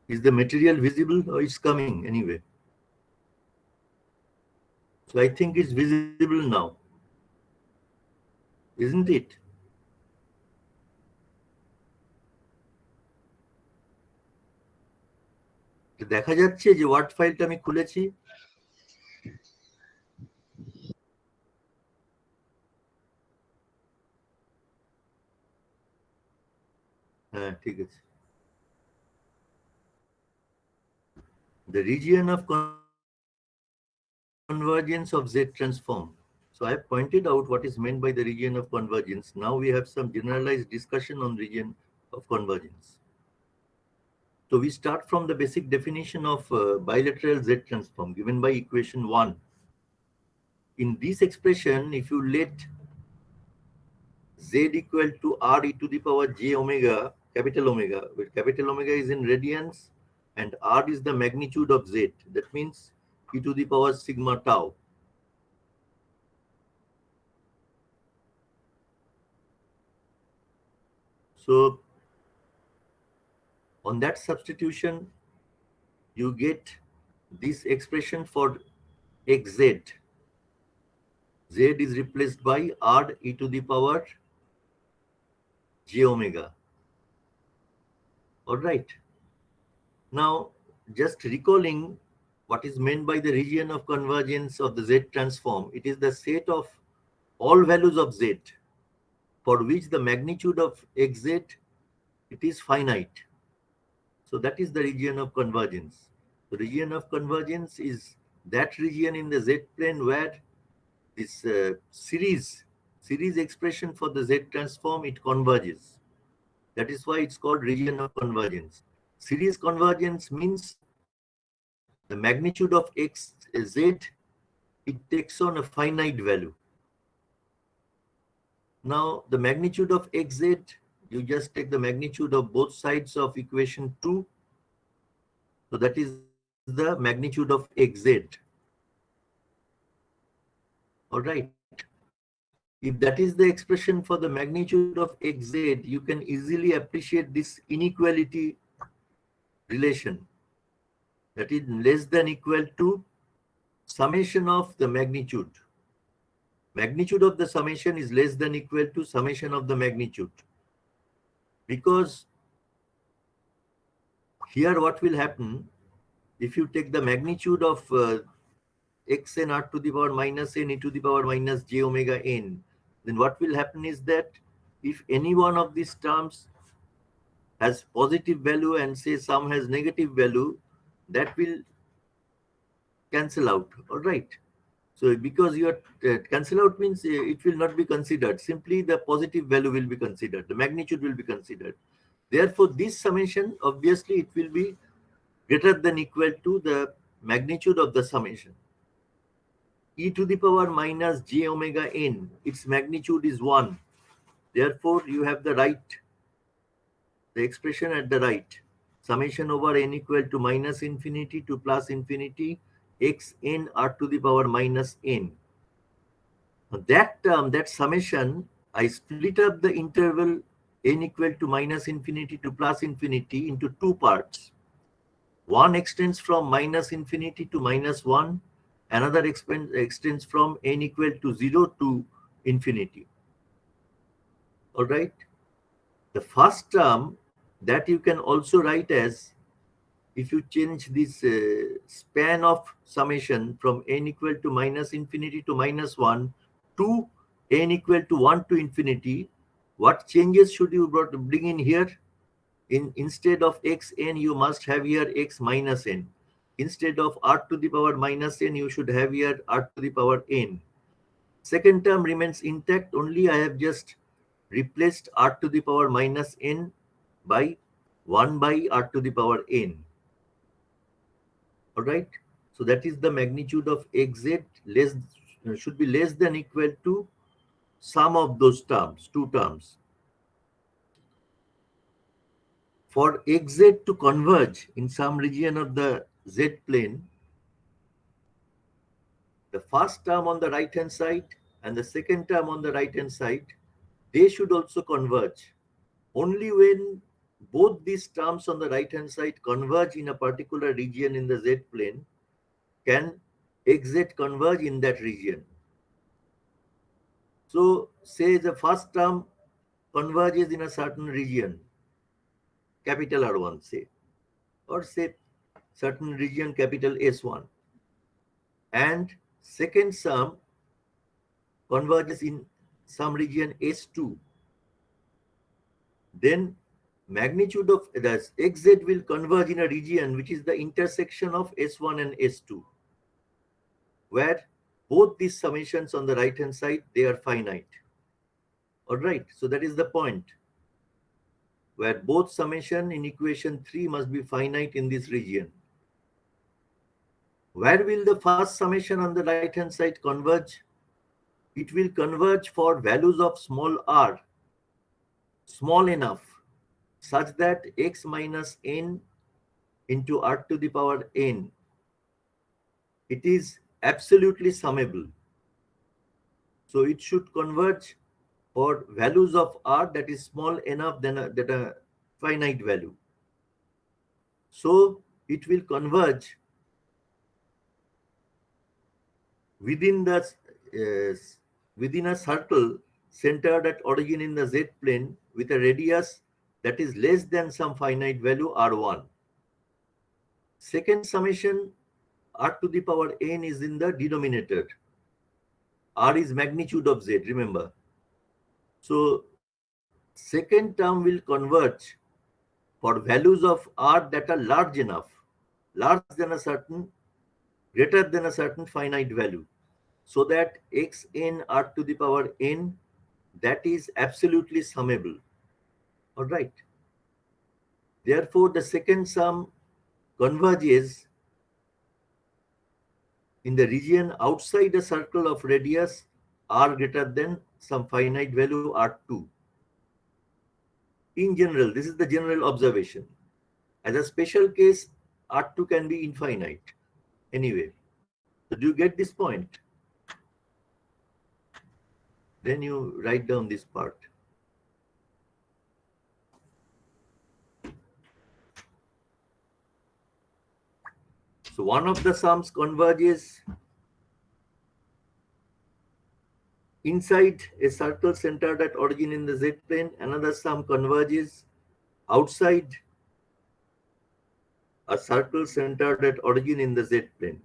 Is the material visible or it's coming anyway? So I think it's visible now, isn't it? দেখা যাচ্ছে যে word ফাইলটা আমি খুলেছি। হ্যাঁ, ঠিক আছে। The region of convergence of Z transform. So I have pointed out what is meant by the region of convergence. Now we have some generalized discussion on region of convergence. So we start from the basic definition of bilateral Z transform given by equation 1. In this expression, if you let Z equal to R e to the power j omega, capital Omega, where capital Omega is in radians and R is the magnitude of Z. That means e to the power sigma tau. So on that substitution, you get this expression for xz. Z is replaced by R e to the power j omega. All right. Now, just recalling what is meant by the region of convergence of the Z transform, it is the set of all values of Z for which the magnitude of xz, it is finite. So that is the region of convergence. The region of convergence is that region in the Z plane where this series expression for the Z transform, it converges. That is why it's called region of convergence. Series convergence means the magnitude of xz, it takes on a finite value. Now the magnitude of xz, you just take the magnitude of both sides of equation 2. So that is the magnitude of xz. All right. If that is the expression for the magnitude of xz, you can easily appreciate this inequality relation. That is less than equal to summation of the magnitude. Magnitude of the summation is less than equal to summation of the magnitude. Because here what will happen, if you take the magnitude of xn r to the power minus n e to the power minus j omega n, then what will happen is that if any one of these terms has positive value and say some has negative value, that will cancel out. All right. So because you are cancel out means it will not be considered. Simply the positive value will be considered. The magnitude will be considered. Therefore, this summation, obviously, it will be greater than equal to the magnitude of the summation. E to the power minus j omega n, its magnitude is 1. Therefore, you have the expression at the right. Summation over n equal to minus infinity to plus infinity xn r to the power minus n. That term, that summation, I split up the interval n equal to minus infinity to plus infinity into two parts. One extends from minus infinity to minus 1. Another extends from n equal to 0 to infinity. All right. The first term that you can also write as, if you change this span of summation from n equal to minus infinity to minus 1 to n equal to 1 to infinity, what changes should you bring in here? Instead of xn, you must have here x minus n. Instead of r to the power minus n, you should have here r to the power n. Second term remains intact, only I have just replaced r to the power minus n by 1 by r to the power n. All right. So that is the magnitude of xz should be less than equal to sum of those terms, two terms. For xz to converge in some region of the z plane, the first term on the right hand side and the second term on the right hand side, they should also converge. Only when both these terms on the right hand side converge in a particular region in the z plane, can xz converge in that region. So say the first term converges in a certain region, capital R1 say, or say certain region capital S1, and second sum converges in some region S2, then magnitude of the xz will converge in a region which is the intersection of S1 and S2, where both these summations on the right hand side, they are finite. All right, so that is the point, where both summation in equation 3 must be finite in this region. Where will the first summation on the right hand side converge? It will converge for values of small r, small enough, such that x minus n into r to the power n, it is absolutely summable. So it should converge for values of r that is small enough than that a finite value. So it will converge within the within a circle centered at origin in the z plane with a radius that is less than some finite value r1. Second summation, r to the power n is in the denominator. R is magnitude of z, remember. So second term will converge for values of r that are large enough, large than a certain, greater than a certain finite value, so that xn r to the power n, that is absolutely summable. All right. Therefore, the second sum converges in the region outside a circle of radius r greater than some finite value r2. In general, this is the general observation. As a special case, R2 can be infinite. Anyway, so do you get this point? Then you write down this part. So one of the sums converges inside a circle centered at origin in the z plane. Another sum converges outside a circle centered at origin in the z plane.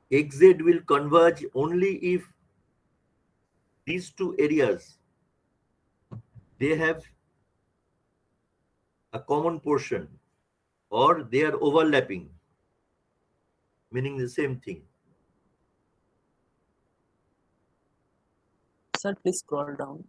Xz will converge only if these two areas, they have a common portion or they are overlapping, meaning the same thing. Sir, please scroll down.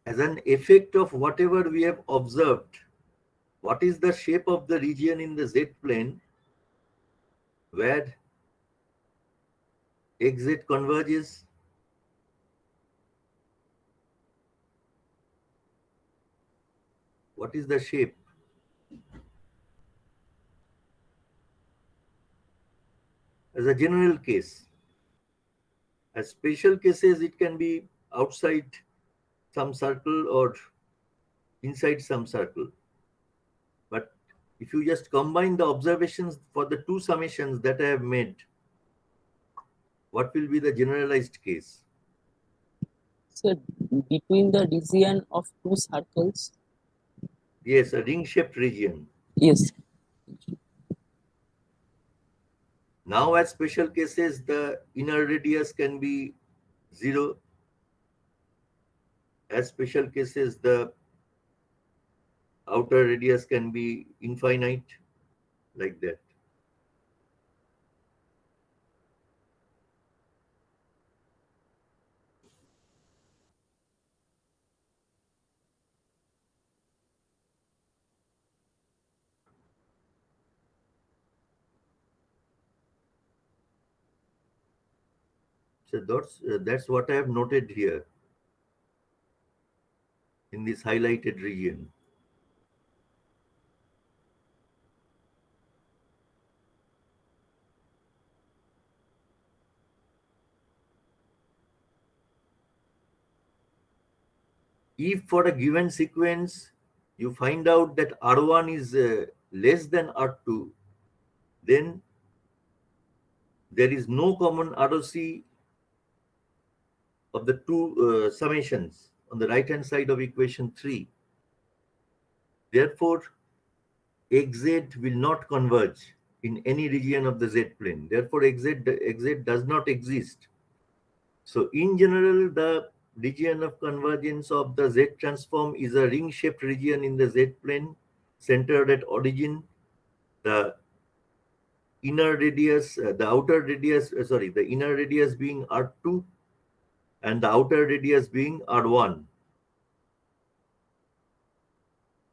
As an effect of whatever we have observed, what is the shape of the region in the Z plane where XZ converges? What is the shape? As a general case. As special cases, it can be outside some circle or inside some circle. But if you just combine the observations for the two summations that I have made, what will be the generalized case? So between the region of two circles, Yes, a ring-shaped region. yes. Now, as special cases, the inner radius can be 0. As special cases, the outer radius can be infinite, like that. So that's what I have noted here in this highlighted region. If for a given sequence you find out that R1 is less than R2, then there is no common ROC of the two summations on the right hand side of equation 3. Therefore, XZ will not converge in any region of the Z plane. Therefore, XZ does not exist. So in general, the region of convergence of the Z transform is a ring-shaped region in the Z plane centered at origin. The inner radius, the inner radius being R2 and the outer radius being R1.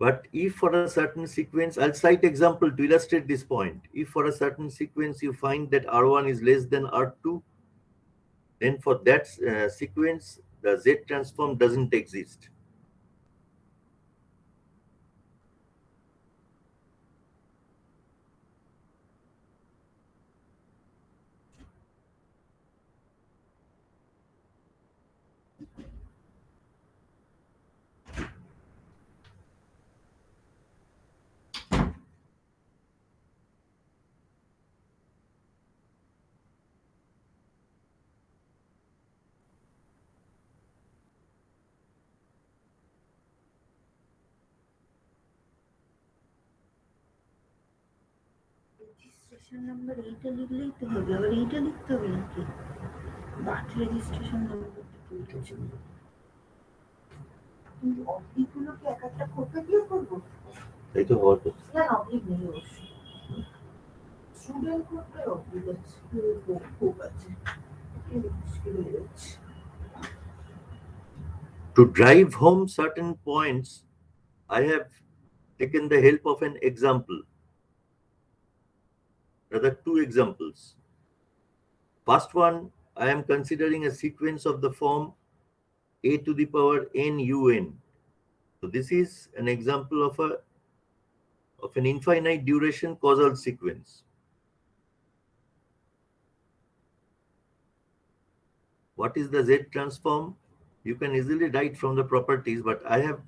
But if for a certain sequence, I'll cite example to illustrate this point. If for a certain sequence you find that R1 is less than R2, then for that sequence, the Z transform doesn't exist. Registration number এইটা লিখলেই তো হবে, আবার এইটা লিখতে হবে নাকি? But registration নাম্বারটা তুলতেছে না। কিন্তু অবলিকগুলোকে এক একটা করতে দিয়ে করবো? এই তো হওয়ার কথা। না, অবলিক নেই অবশ্যই। স্টুডেন্ট কোডটার অবলিক আছে, খুব আছে। মুশকিল হয়ে যাচ্ছে। To drive home certain points, I have taken the help of an example, rather two examples. First one, I am considering a sequence of the form a to the power n un. So this is an example of an infinite duration causal sequence. What is the Z transform? You can easily write from the properties, but I have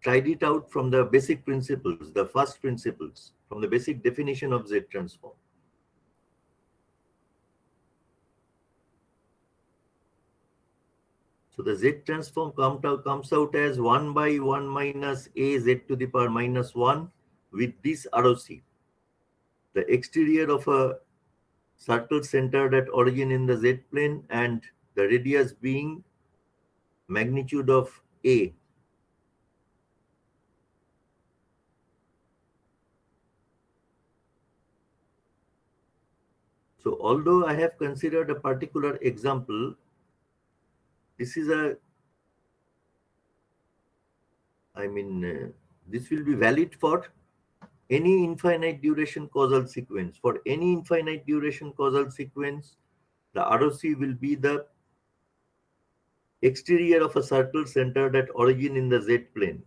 tried it out from the basic principles, the first principles, from the basic definition of Z transform. So the Z transform comes out as 1 by 1 minus a z to the power minus 1 with this ROC. The exterior of a circle centered at origin in the Z plane and the radius being magnitude of a. So although I have considered a particular example, this is this will be valid for any infinite duration causal sequence. For any infinite duration causal sequence, the ROC will be the exterior of a circle centered at origin in the Z plane.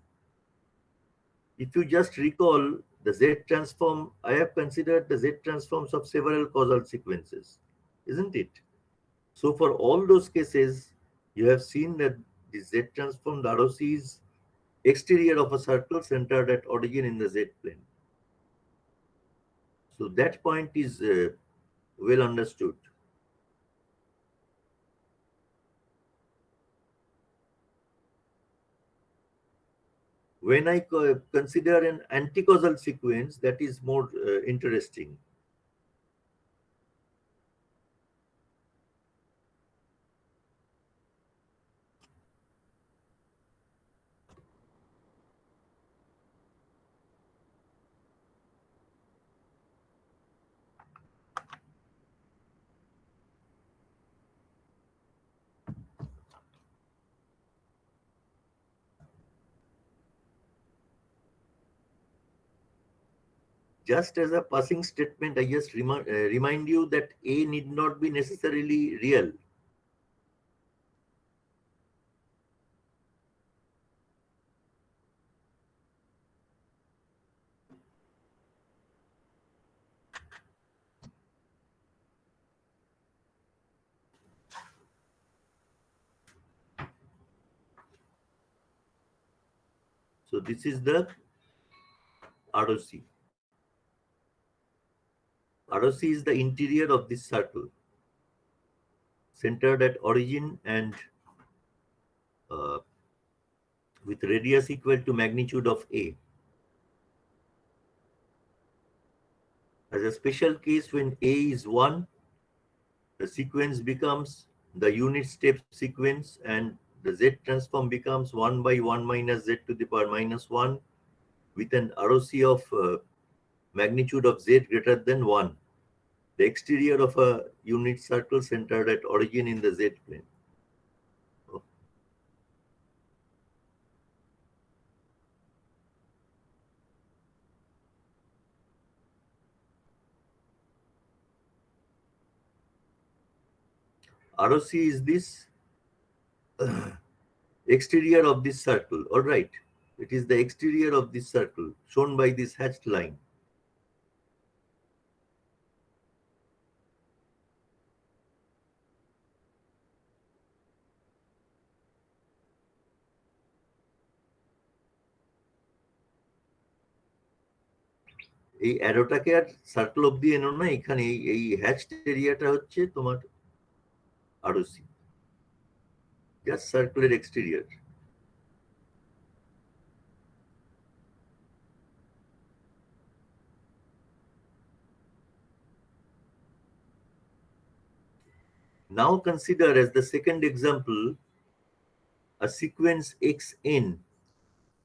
If you just recall the Z transform, I have considered the Z transforms of several causal sequences, isn't it? So for all those cases, you have seen that the Z transform, the ROC is exterior of a circle centered at origin in the Z plane. So that point is well understood. When I consider an anticausal sequence, that is more interesting. Just as a passing statement, I just remind you that A need not be necessarily real. So this is the ROC. ROC is the interior of this circle, centered at origin and uh, with radius equal to magnitude of A. As a special case, when A is 1, the sequence becomes the unit step sequence and the Z transform becomes 1 by 1 minus Z to the power minus 1 with an ROC of magnitude of Z greater than 1. The exterior of a unit circle centered at origin in the Z plane. ROC is this exterior of this circle, all right. It is the exterior of this circle shown by this hatched line. এই অ্যারোটাকে আর circle অব্দি এনো না, এখানে এই hatched এরিয়াটা হচ্ছে তোমার ROC, just সার্কেলের exterior. Now consider as the second example a sequence xn,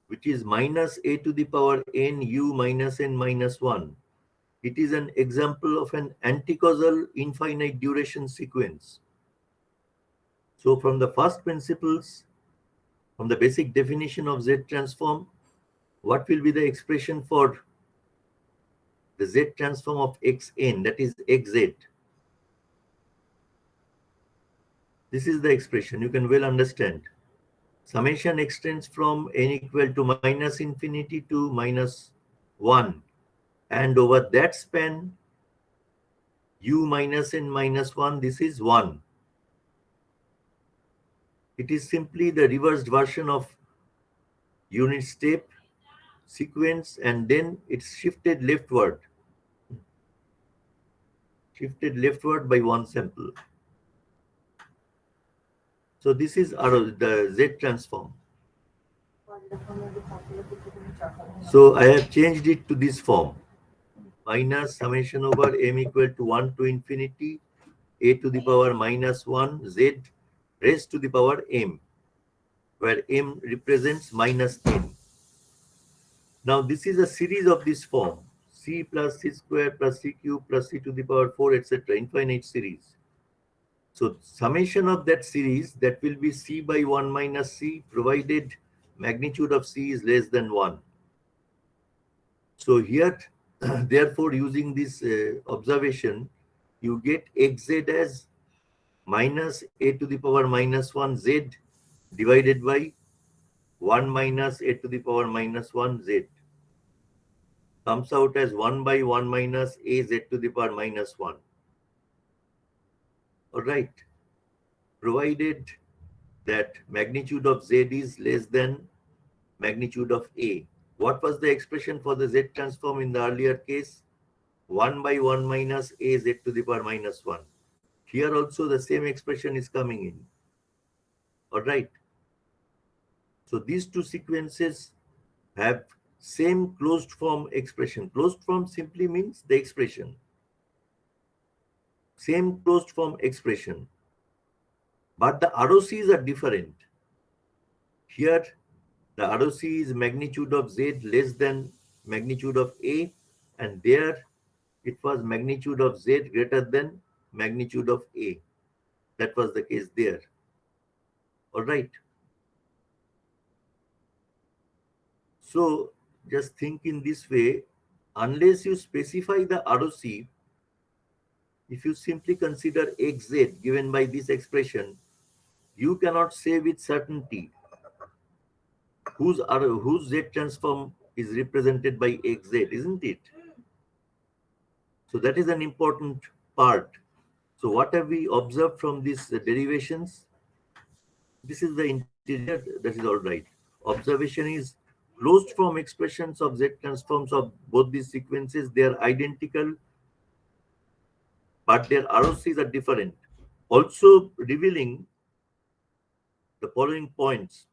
which is minus a to the power n u minus n minus 1. It is an example of an anticausal infinite duration sequence. So from the first principles, from the basic definition of Z transform, what will be the expression for the Z transform of xn, that is xz? This is the expression you can well understand. Summation extends from n equal to minus infinity to minus 1. And over that span, u minus n minus 1, this is 1. It is simply the reversed version of unit step sequence, and then it's shifted leftward by one sample. So this is the Z transform. So I have changed it to this form: minus summation over m equal to 1 to infinity a to the power minus 1 z raised to the power m, where m represents minus n. Now this is a series of this form: c plus c square plus c cube plus c to the power 4, etc., infinite series. So summation of that series, that will be c by 1 minus c, provided magnitude of c is less than 1. So here, therefore, using this observation, you get xz as minus a to the power minus 1 z divided by 1 minus a to the power minus 1 z. Comes out as 1 by 1 minus a z to the power minus 1. All right. Provided that magnitude of z is less than magnitude of a. What was the expression for the z transform in the earlier case? 1 by 1 minus a z to the power minus 1. Here also the same expression is coming in. All right. So these two sequences have same closed form expression. Closed form simply means the expression. Same closed form expression. But the ROCs are different. Here, the ROC is magnitude of Z less than magnitude of A, and there it was magnitude of Z greater than magnitude of A. That was the case there. All right. So just think in this way: unless you specify the ROC, if you simply consider xz given by this expression, you cannot say with certainty whose Z transform is represented by xz, isn't it? So that is an important part. So what have we observed from these derivations? This is the interior, that is all right. Observation is closed form expressions of Z transforms of both these sequences. They are identical, but their ROCs are different. Also revealing the following points.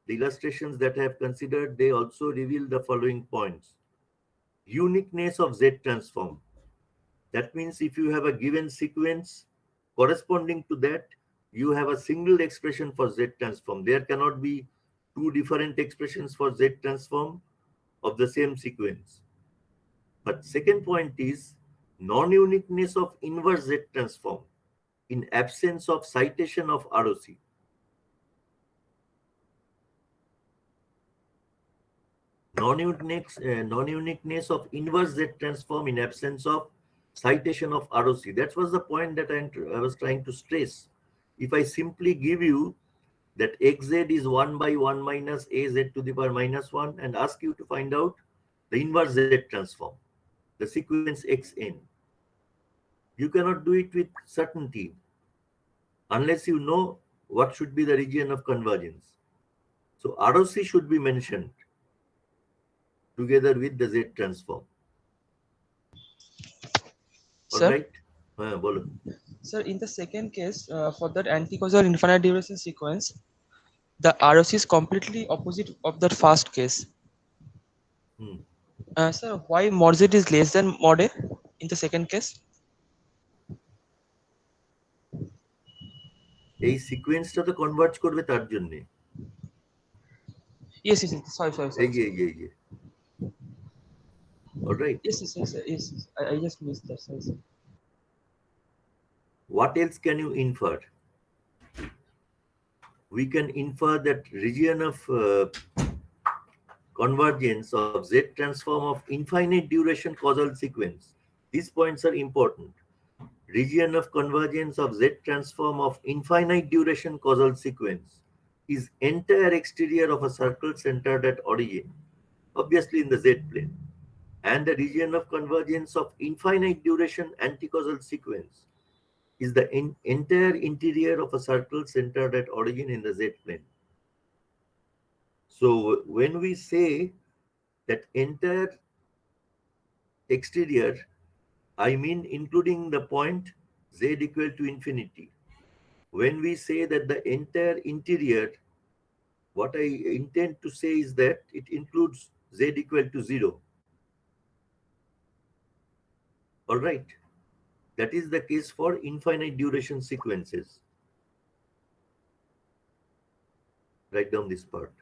The illustrations that I have considered, they also reveal the following points. Uniqueness of Z transform. That means if you have a given sequence corresponding to that, you have a single expression for Z transform. There cannot be two different expressions for Z transform of the same sequence. But second point is non-uniqueness of inverse Z transform in absence of citation of ROC. Non-uniqueness of inverse Z transform in absence of citation of ROC. That was the point that I was trying to stress. If I simply give you that xz is 1 by 1 minus az to the power minus 1 and ask you to find out the inverse Z transform, the sequence xn, you cannot do it with certainty unless you know what should be the region of convergence. So ROC should be mentioned together with the Z transform. All Sir, right. Bolo. sir, in the second case, for that anticausal infinite duration sequence, the ROC is completely opposite of the first case. Sir, why mod Z is less than mod A in the second case? এই সিকোয়েন্সটা তো converge করবে তার জন্য। Yes, sorry, এই যে alright. yes. I just missed that. Sorry, sir. What else can you infer? We can infer that region of convergence of Z transform of infinite duration causal sequence. These points are important. Region of convergence of Z transform of infinite duration causal sequence is entire exterior of a circle centered at origin, obviously in the Z plane. And the region of convergence of infinite duration anticausal sequence is the entire interior of a circle centered at origin in the Z plane. So when we say that entire exterior, I mean including the point Z equal to infinity. When we say that the entire interior, what I intend to say is that it includes Z equal to 0. All right. That is the case for infinite duration sequences. Write down this part.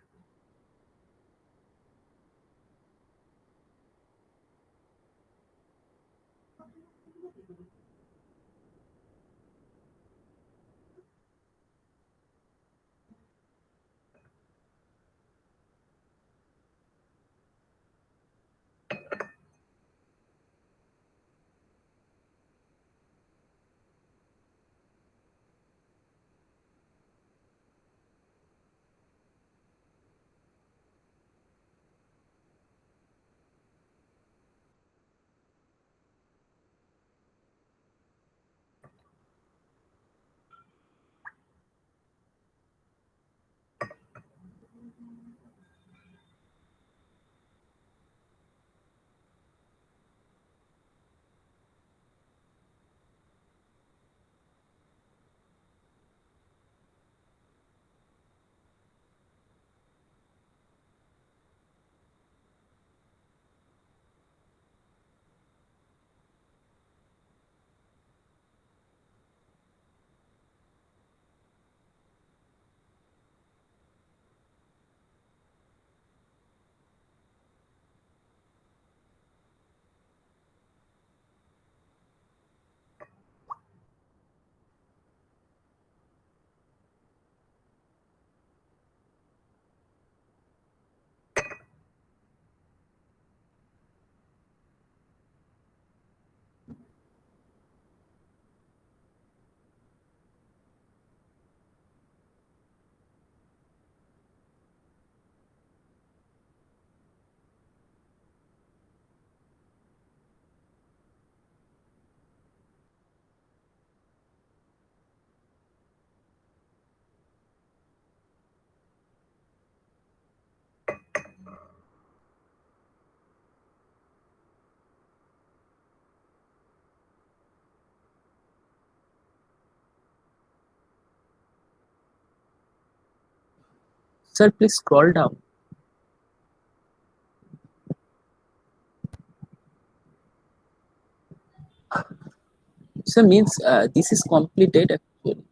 Sir, please scroll down. Sir, means this is completed actually.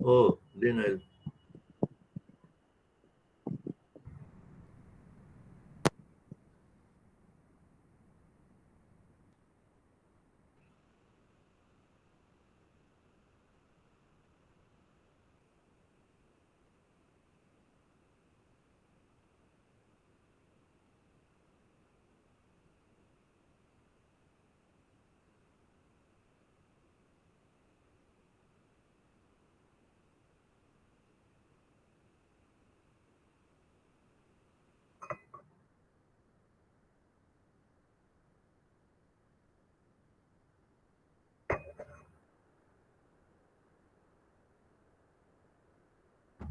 Oh, then I'll.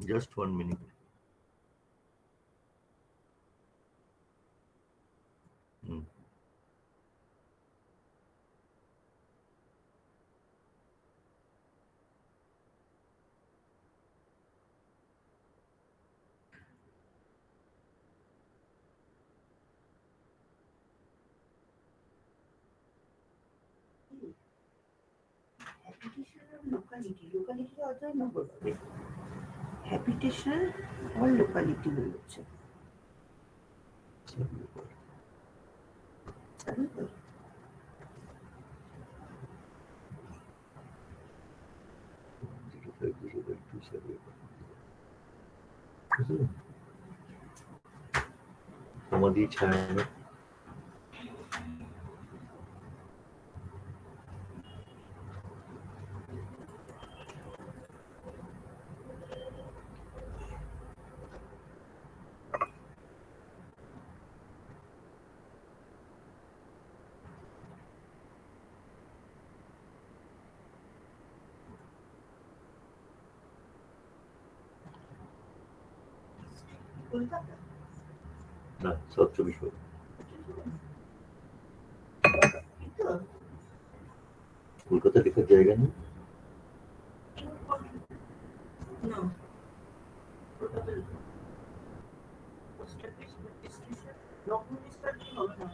Just 1 minute. Hmm. Application locality locality অধ্যায় নম্বর পাবে habitation আর locality বলেছে জানো তো? সমাধি ছায়া কলকাতা না, সব 24 ঘন্টা। এই তো কলকাতা লেখার জায়গা নেই। না Kolkata post office station Lucknow station কি হবে না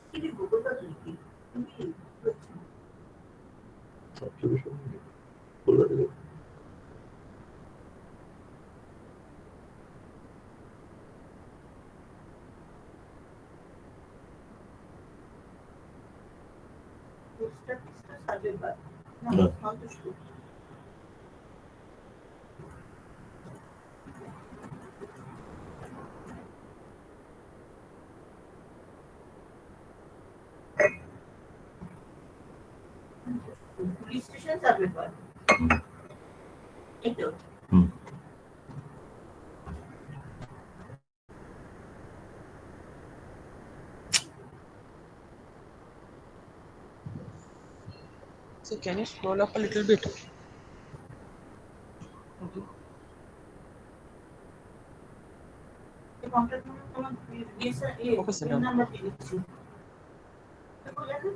কি লিখবো কলকাতা লিখি তুমি সব 24 ঘন্টা কলকাতা লেখা। পোস্ট অফিসটা সার্ভে বার না না। সন্তুষ্ট পুলিশ স্টেশন সার্ভে বার এই তো হুম। So can you scroll up a little bit? এই কন্ট্যাক্ট নাম্বার তোমার ডিএসআর এ Okay, sir. নাম্বার দিয়ে দিচ্ছি দেখো জানো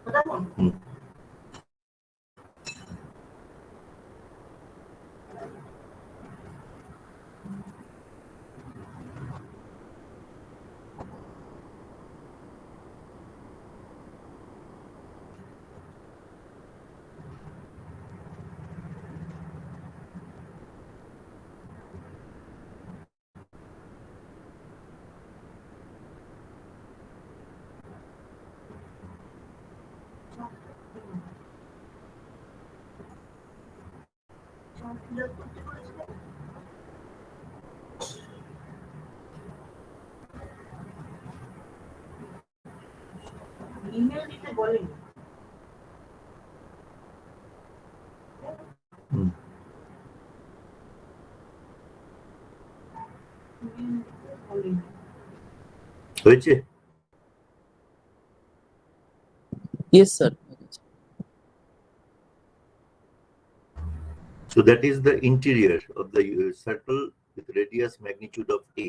কথা বল হুম। ইমেল দিতে বলেনি হুম। ইমেল দিতে বলেনি হয়েছে? Yes, sir. So that is the interior of the circle with radius magnitude of A.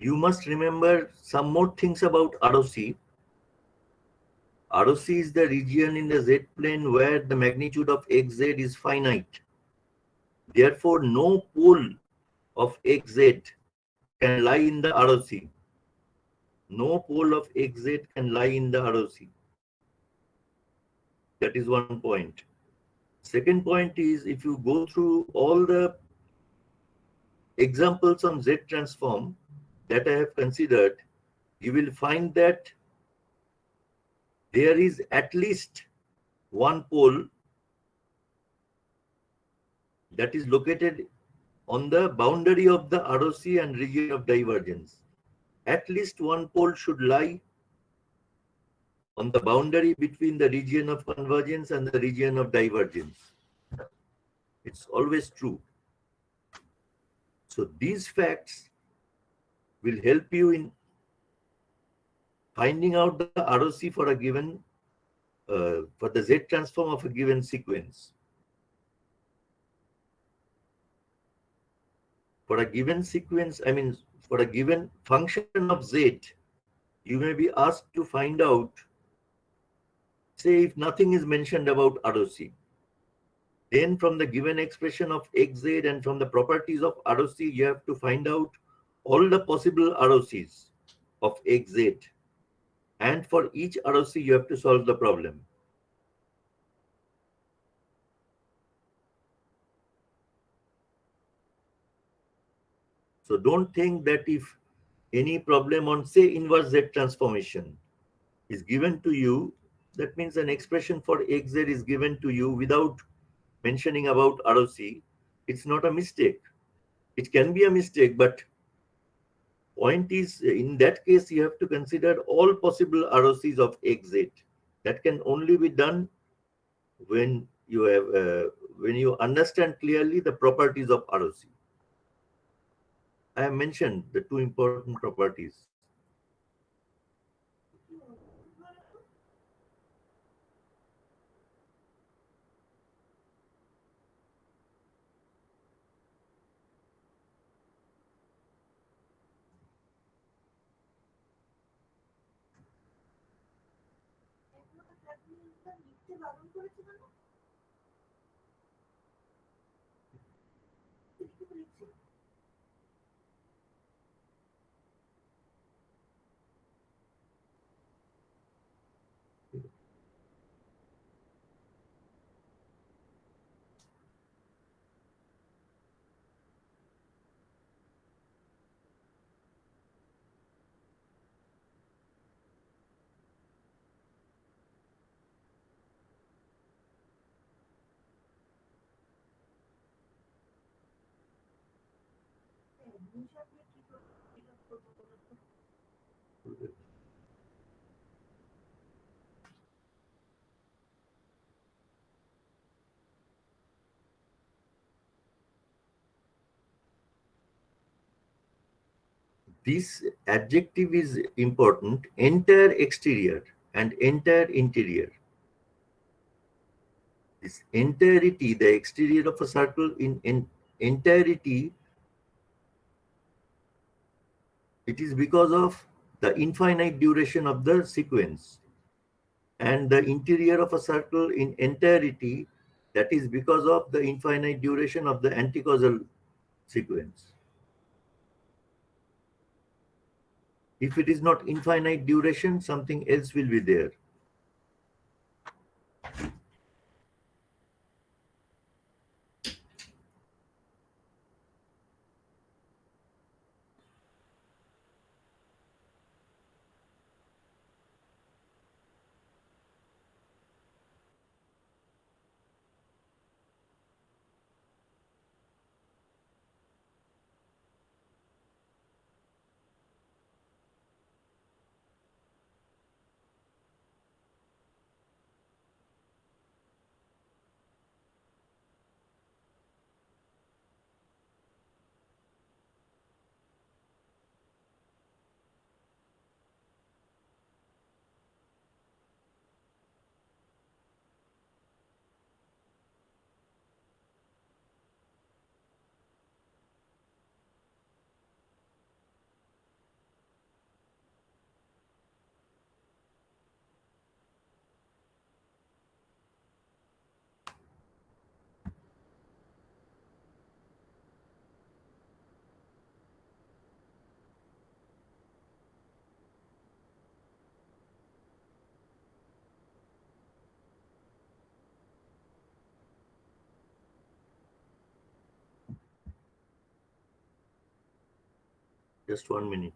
You must remember some more things about ROC. ROC is the region in the Z plane where the magnitude of xz is finite. Therefore, no pole of xz can lie in the ROC. No pole of xz can lie in the ROC. That is one point. Second point is, if you go through all the examples on Z transform that I have considered, you will find that there is at least one pole that is located on the boundary of the ROC and region of divergence. At least one pole should lie on the boundary between the region of convergence and the region of divergence. It's always true. So these facts will help you in finding out the ROC for a given, for the Z transform of a given sequence. For a given sequence, I mean, for a given function of Z, you may be asked to find out, say, if nothing is mentioned about ROC, then from the given expression of xz and from the properties of ROC, you have to find out all the possible ROCs of xz. And for each ROC, you have to solve the problem. So don't think that if any problem on, say, inverse Z transformation is given to you, that means an expression for xz is given to you without mentioning about ROC. It's not a mistake. It can be a mistake, but point is, in that case, you have to consider all possible ROCs of xz. That can only be done when you have when you understand clearly the properties of ROC. I have mentioned the two important properties. লিখতে বারণ করেছিল না? লিখতে লিখছি। হিসাবে কি করে fill up করবো বলো তো? This adjective is important, entire exterior and entire interior. This entirety, the exterior of a circle in entirety, it is because of the infinite duration of the sequence. And the interior of a circle in entirety, that is because of the infinite duration of the anticausal sequence. If it is not infinite duration, something else will be there. Just 1 minute.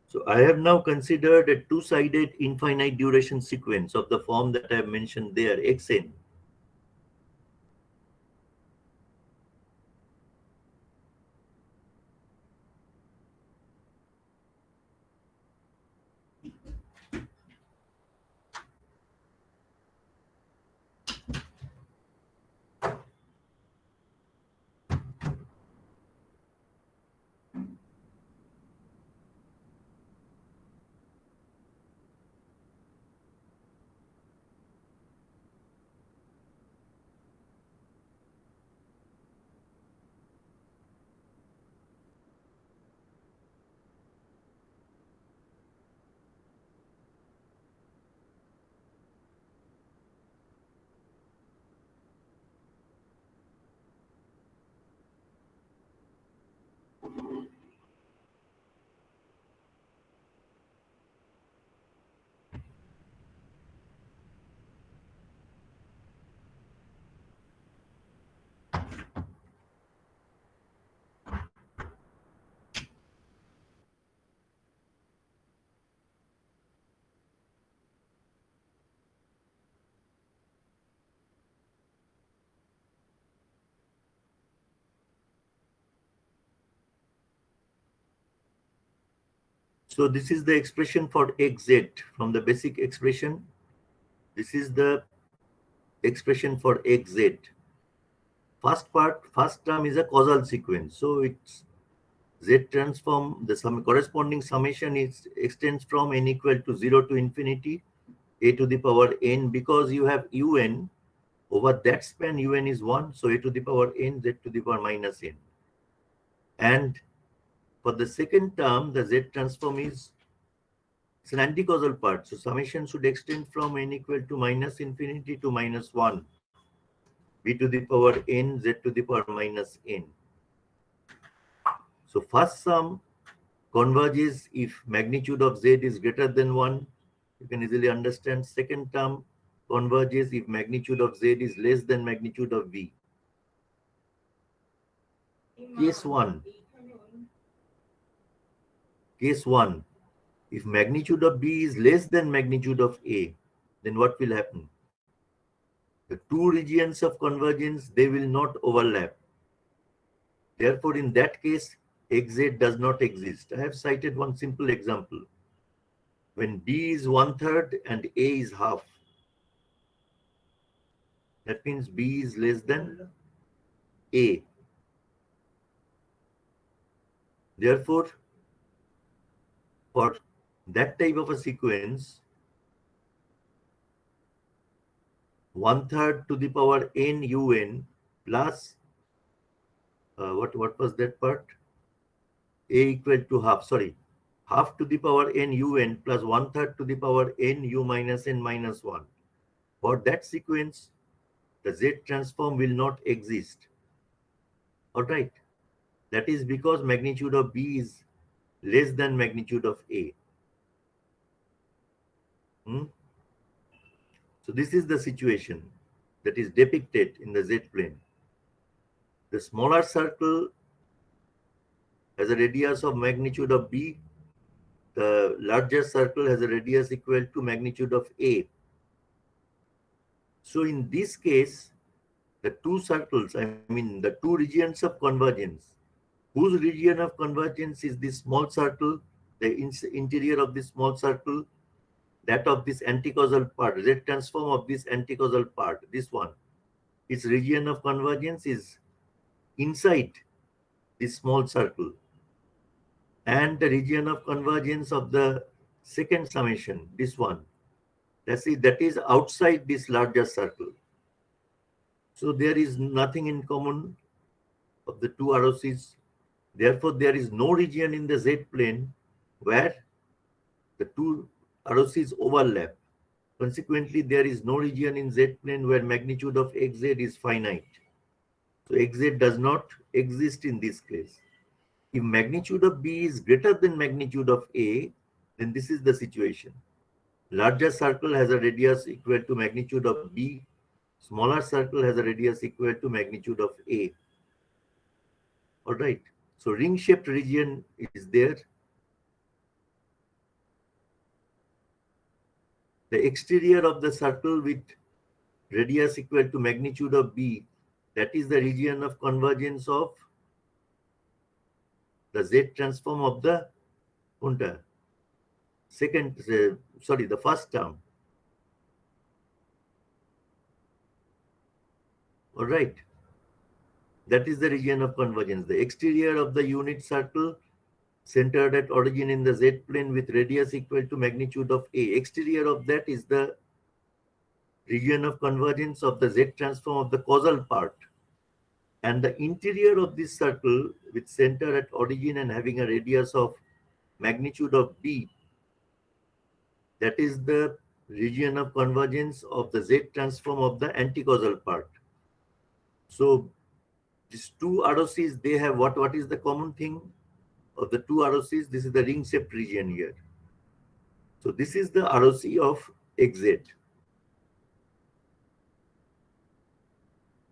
So I have now considered a two-sided infinite duration sequence of the form that I have mentioned there, xn. So this is the expression for xz from the basic expression. This is the expression for xz. First term is a causal sequence. So it's z transform, the corresponding summation extends from n equal to 0 to infinity a to the power n, because you have un over that span, un is 1, so a to the power n z to the power minus n. And for the second term, the z transform is, it's an anticausal part, so summation should extend from n equal to minus infinity to minus 1 b to the power n z to the power minus n. So first sum converges if magnitude of z is greater than 1. You can easily understand. Second term converges if magnitude of z is less than magnitude of v. Case 1. Case 1. If magnitude of b is less than magnitude of a, then what will happen? The two regions of convergence, they will not overlap. Therefore, in that case, xz does not exist. I have cited one simple example. When b is 1/3 and a is half, that means b is less than a. Therefore, for that type of a sequence, 1/3 to the power n un plus what was that part? A equal to half. Sorry, half to the power n un plus 1/3 to the power n u minus n minus 1. For that sequence, the z transform will not exist. All right. That is because magnitude of b is less than magnitude of a. So this is the situation that is depicted in the z-plane. The smaller circle has a radius of magnitude of b. The larger circle has a radius equal to magnitude of a. So in this case, the two circles, I mean the two regions of convergence, whose region of convergence is this small circle, the interior of this small circle, that of this anticausal part, z transform of this anticausal part, this one, its region of convergence is inside this small circle, and the region of convergence of the second summation, this one, that is outside this larger circle. So there is nothing in common of the two ROCs. Therefore, there is no region in the z-plane where the two ROCs overlap. Consequently, there is no region in z-plane where magnitude of xz is finite. So xz does not exist in this case. If magnitude of b is greater than magnitude of a, then this is the situation. Larger circle has a radius equal to magnitude of b. Smaller circle has a radius equal to magnitude of a. All right. So ring-shaped region is there. The exterior of the circle with radius equal to magnitude of b, that is the region of convergence of the z transform of the the first term. All right. That is the region of convergence. The exterior of the unit circle centered at origin in the z-plane with radius equal to magnitude of a. Exterior of that is the region of convergence of the z transform of the causal part. And the interior of this circle with center at origin and having a radius of magnitude of b, that is the region of convergence of the z transform of the anticausal part. So these two ROCs, they have what is the common thing of the two ROCs? This is the ring-shaped region here. So this is the ROC of xz.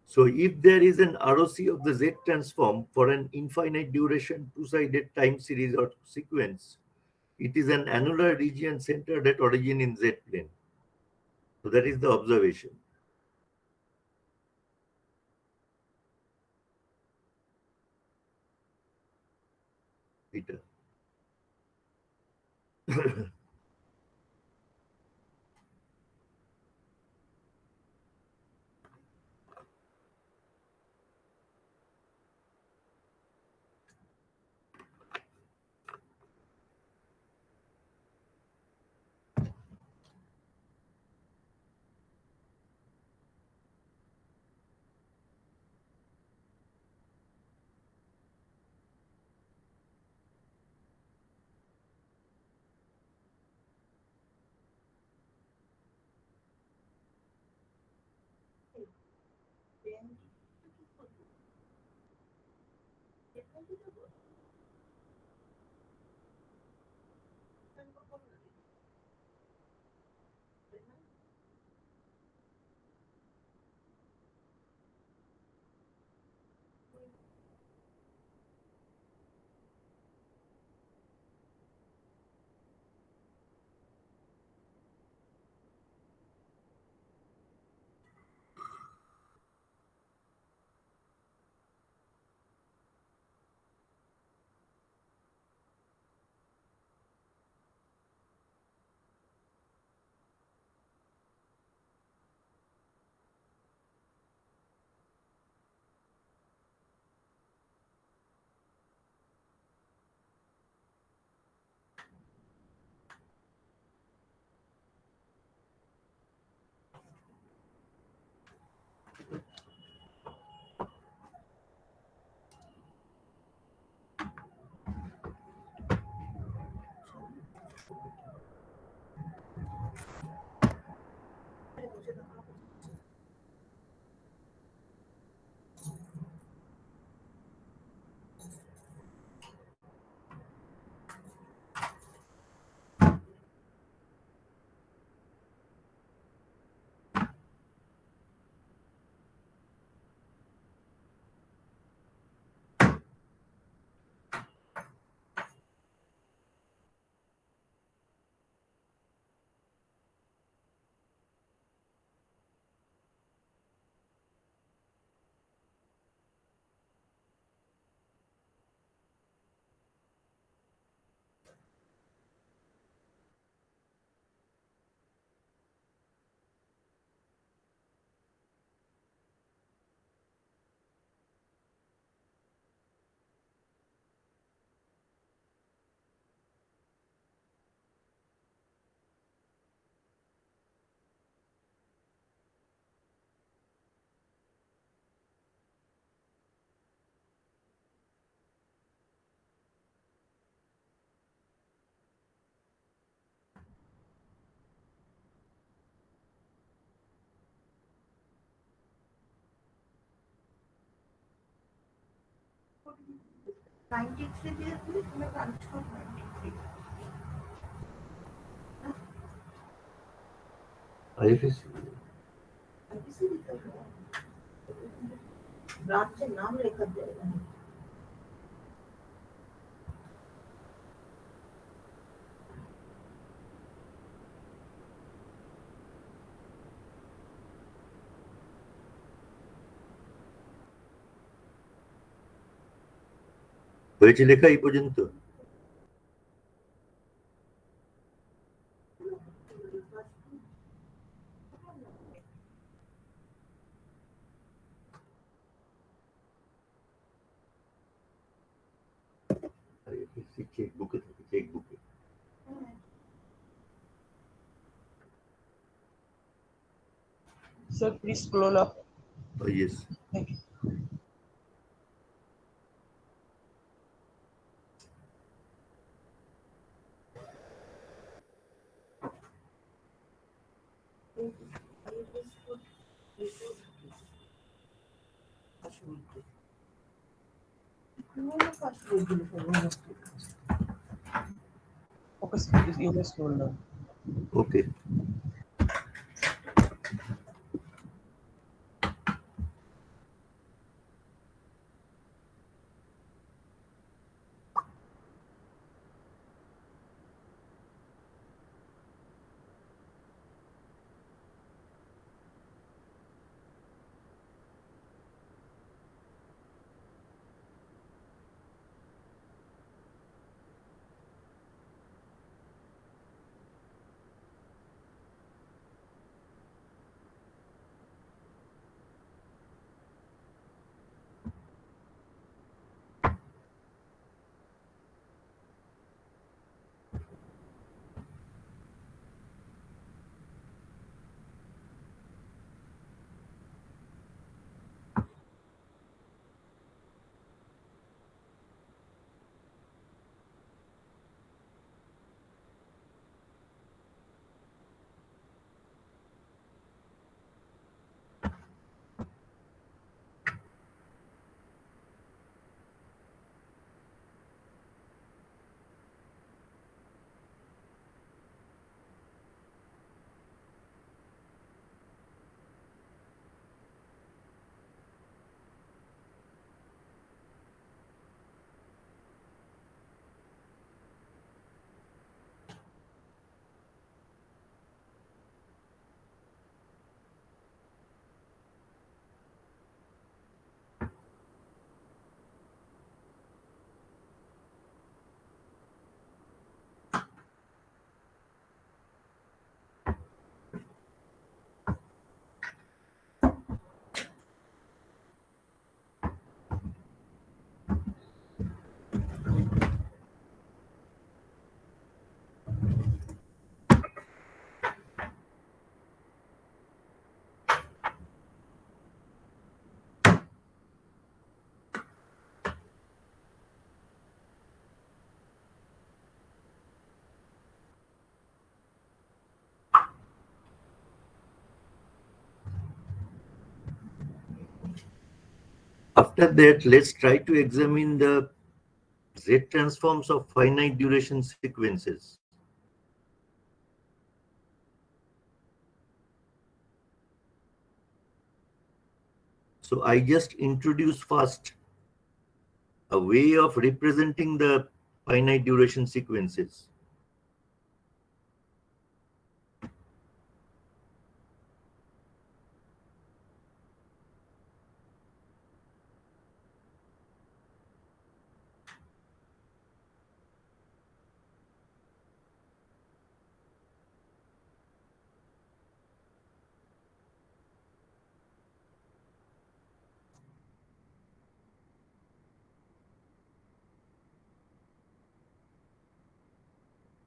So if there is an ROC of the z transform for an infinite duration two-sided time series or sequence, it is an annular region centered at origin in z-plane. So that is the observation. Peter. 93 দিয়ে দিলে তুমি transfer 93 IFSC IPC দিতে হবে ব্রাঞ্চের নাম লেখার জায়গা নেই হয়েছে লেখা এই পর্যন্ত? চেক বুকে থাকে, চেক বুকে। Sir, please scroll up. Yes. Thank you. Okay, sir, you may scroll down. Okay. After that, let's try to examine the Z transforms of finite duration sequences. So I just introduce first a way of representing the finite duration sequences.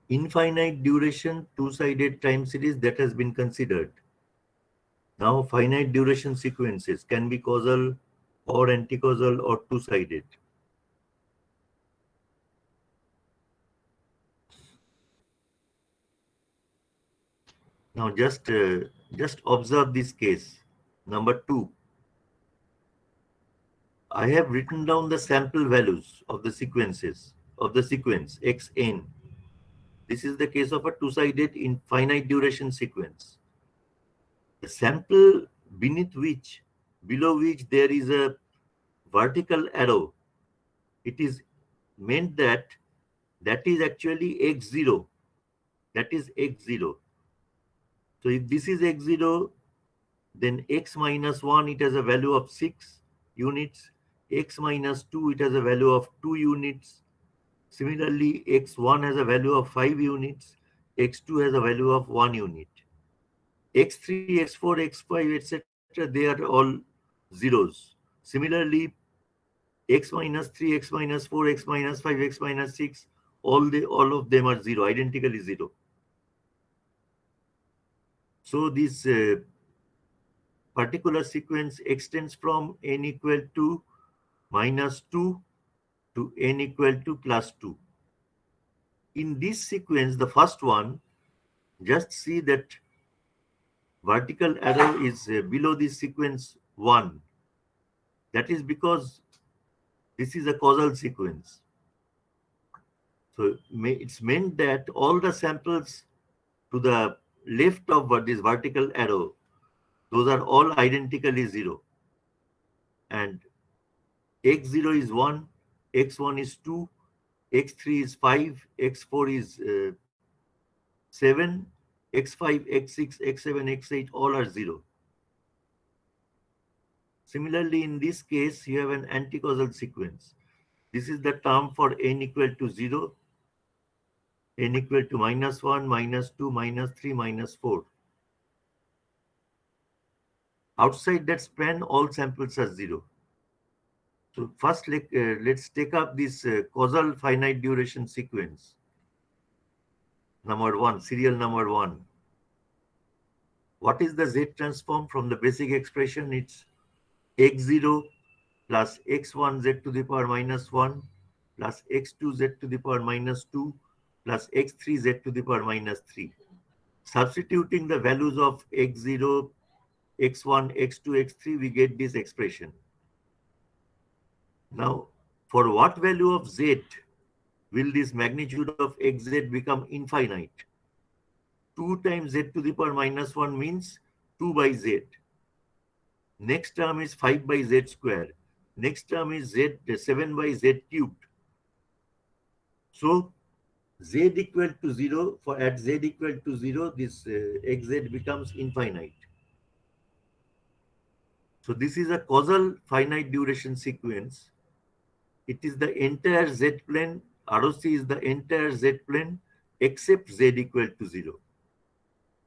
Infinite duration two-sided time series that has been considered. Now finite duration sequences can be causal or anticausal or two-sided. Now just observe this case. Number 2. I have written down the sample values of the sequences of the sequence xn. This is the case of a two-sided infinite duration sequence. The sample below which there is a vertical arrow, it is meant that is actually x0. That is x0. So if this is x0, then x minus 1, it has a value of 6 units. X minus 2, it has a value of 2 units. Similarly, x1 has a value of 5 units. X2 has a value of 1 unit. X3, x4, x5, etc., they are all zeros. Similarly, x minus 3, x minus 4, x minus 5, x minus 6, all of them are zero, identically zero. So this particular sequence extends from n equal to minus 2 to n equal to plus 2. In this sequence, the first one, just see that vertical arrow is below this sequence 1. That is because this is a causal sequence. So it's meant that all the samples to the left of this vertical arrow, those are all identically zero. And x0 is 1, x1 is 2, x3 is 5, x4 is 7, x5, x6, x7, x8, all are 0. Similarly, in this case, you have an anticausal sequence. This is the term for n equal to 0, n equal to minus 1, minus 2, minus 3, minus 4. Outside that span, all samples are 0. So first, let's take up this causal finite duration sequence. Number 1, serial number 1. What is the Z transform from the basic expression? It's x0 plus x1 z to the power minus 1 plus x2 z to the power minus 2 plus x3 z to the power minus 3. Substituting the values of x0, x1, x2, x3, we get this expression. Now, for what value of z will this magnitude of xz become infinite? 2 times z to the power minus 1 means 2 by z. Next term is 5 by z square. Next term is 7 by z cubed. So z equal to 0, at z equal to 0, this xz becomes infinite. So this is a causal finite duration sequence. It is the entire z plane. ROC is the entire z plane except z equal to 0.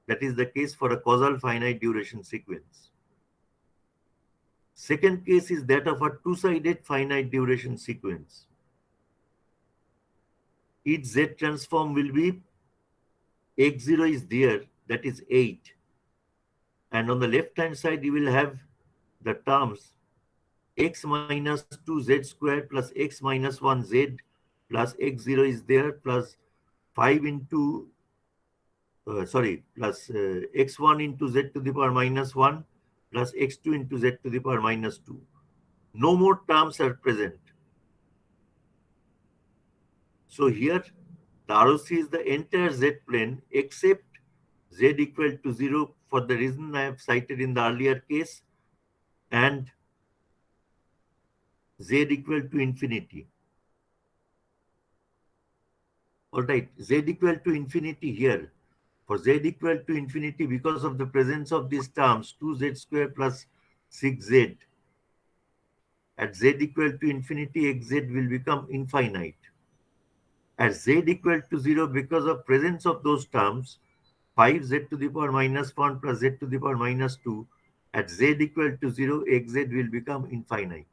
That is the case for a causal finite duration sequence. Second case is that of a two-sided finite duration sequence. Its Z transform will be x0 is there, that is 8. And on the left-hand side, you will have the terms x minus 2z squared plus x minus 1z plus x0 is there plus 5 into, plus x1 into z to the power minus 1 plus x2 into z to the power minus 2. No more terms are present. So here the ROC is the entire Z plane except Z equal to 0 for the reason I have cited in the earlier case, and Z equal to infinity. All right, Z equal to infinity here. For Z equal to infinity, because of the presence of these terms, 2Z square plus 6Z, at Z equal to infinity, xz will become infinite. At Z equal to 0, because of presence of those terms, 5Z to the power minus 1 plus Z to the power minus 2, at Z equal to 0, xz will become infinite.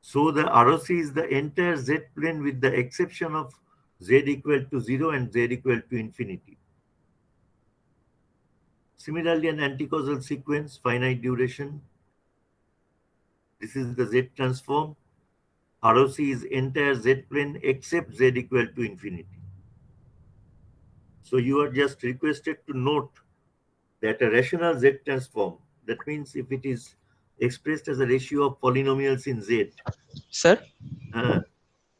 So the ROC is the entire Z plane with the exception of Z equal to 0 and Z equal to infinity. Similarly, an anticausal sequence, finite duration. This is the Z transform. ROC is entire Z plane except Z equal to infinity. So you are just requested to note that a rational Z transform, that means if it is expressed as a ratio of polynomials in Z, Sir, uh,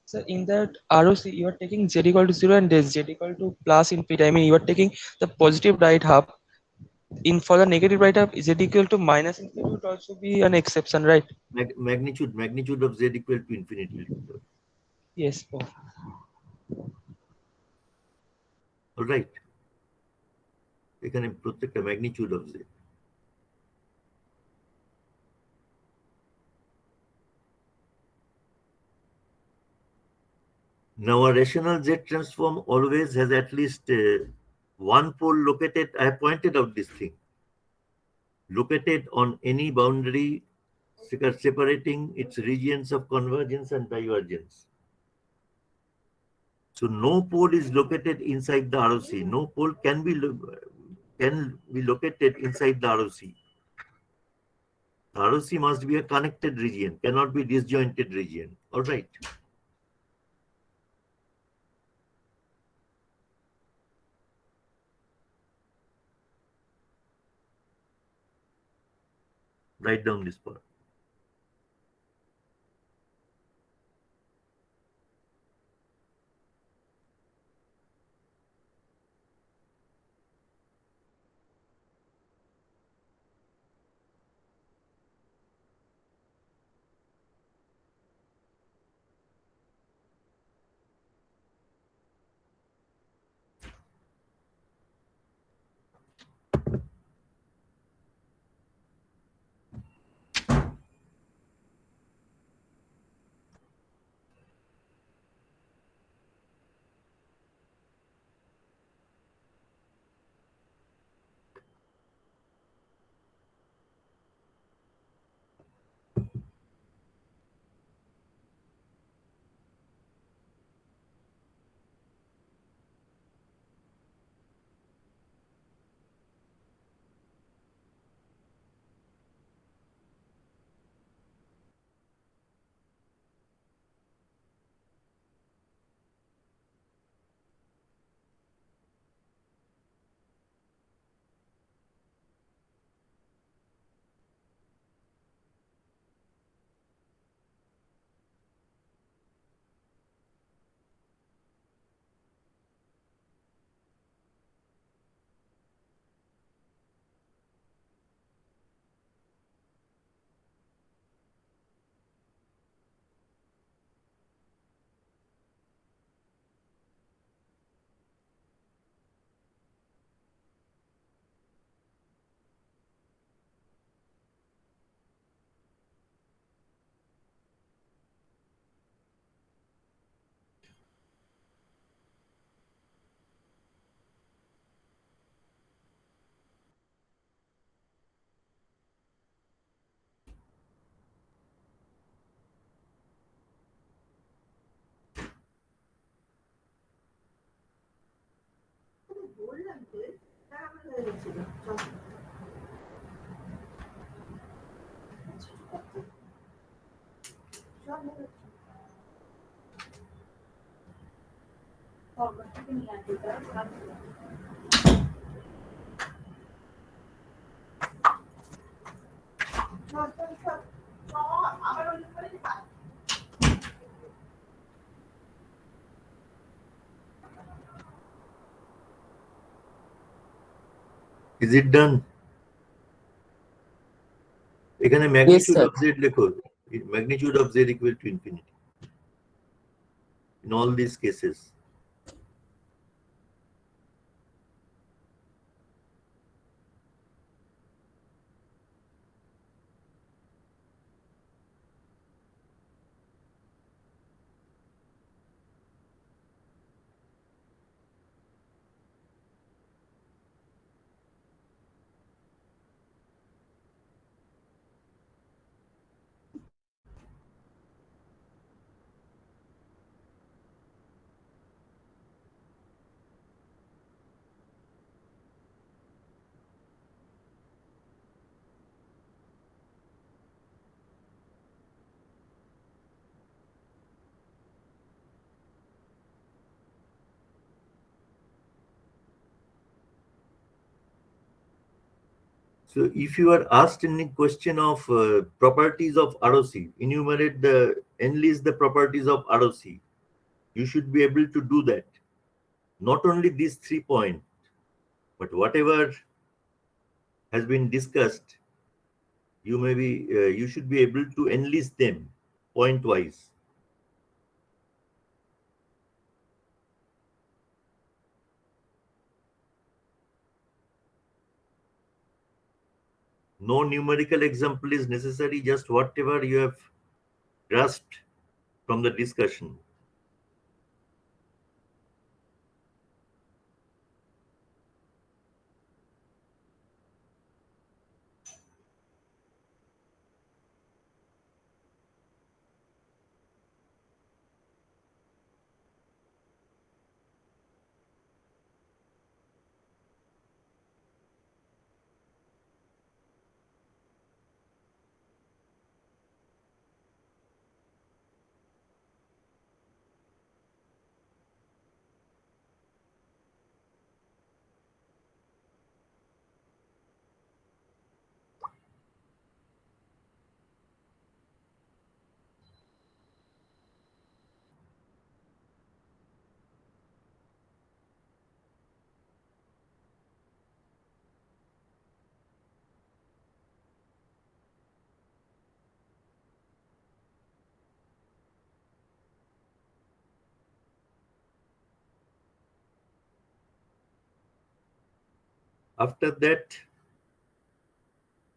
so in that ROC, you are taking Z equal to 0 and then Z equal to plus infinity. I mean, you are taking the positive right half. In for the negative right half, Z equal to minus infinity would also be an exception, right? magnitude of Z equal to infinity. Yes. Oh. All right. এখানে প্রত্যেকটা magnitude of Z. Now a rational Z transform always has at least one pole located. I have pointed out this thing. Located on any boundary separating its regions of convergence and divergence. So no pole is located inside the ROC. No pole can be located inside the ROC. The ROC must be a connected region, cannot be disjointed region. All right. Write down this part. বললাম তো তারা হয়ে গেছিল সব forward থেকে নিয়ে আসবে তারা সব সব Is it done? এখানে magnitude sir. of z লেখো, magnitude of z equal to infinity in all these cases. So if you are asked any question of properties of ROC, enumerate enlist the properties of ROC. You should be able to do that. Not only these 3 points, but whatever has been discussed, you should be able to enlist them point wise. No numerical example is necessary, just whatever you have grasped from the discussion. After that,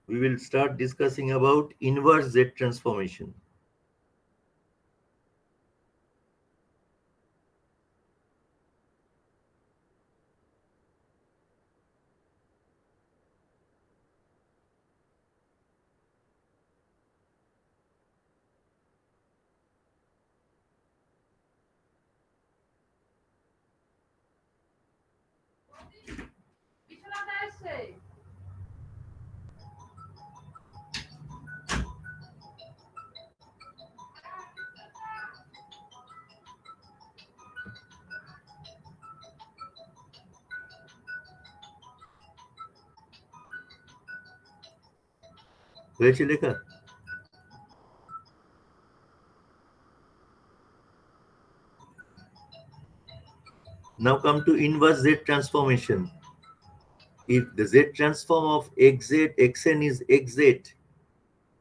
we will start discussing about inverse Z transformation. হয়েছে লেখা? Now come to inverse Z transformation. If the Z transform of xz, xn is xz,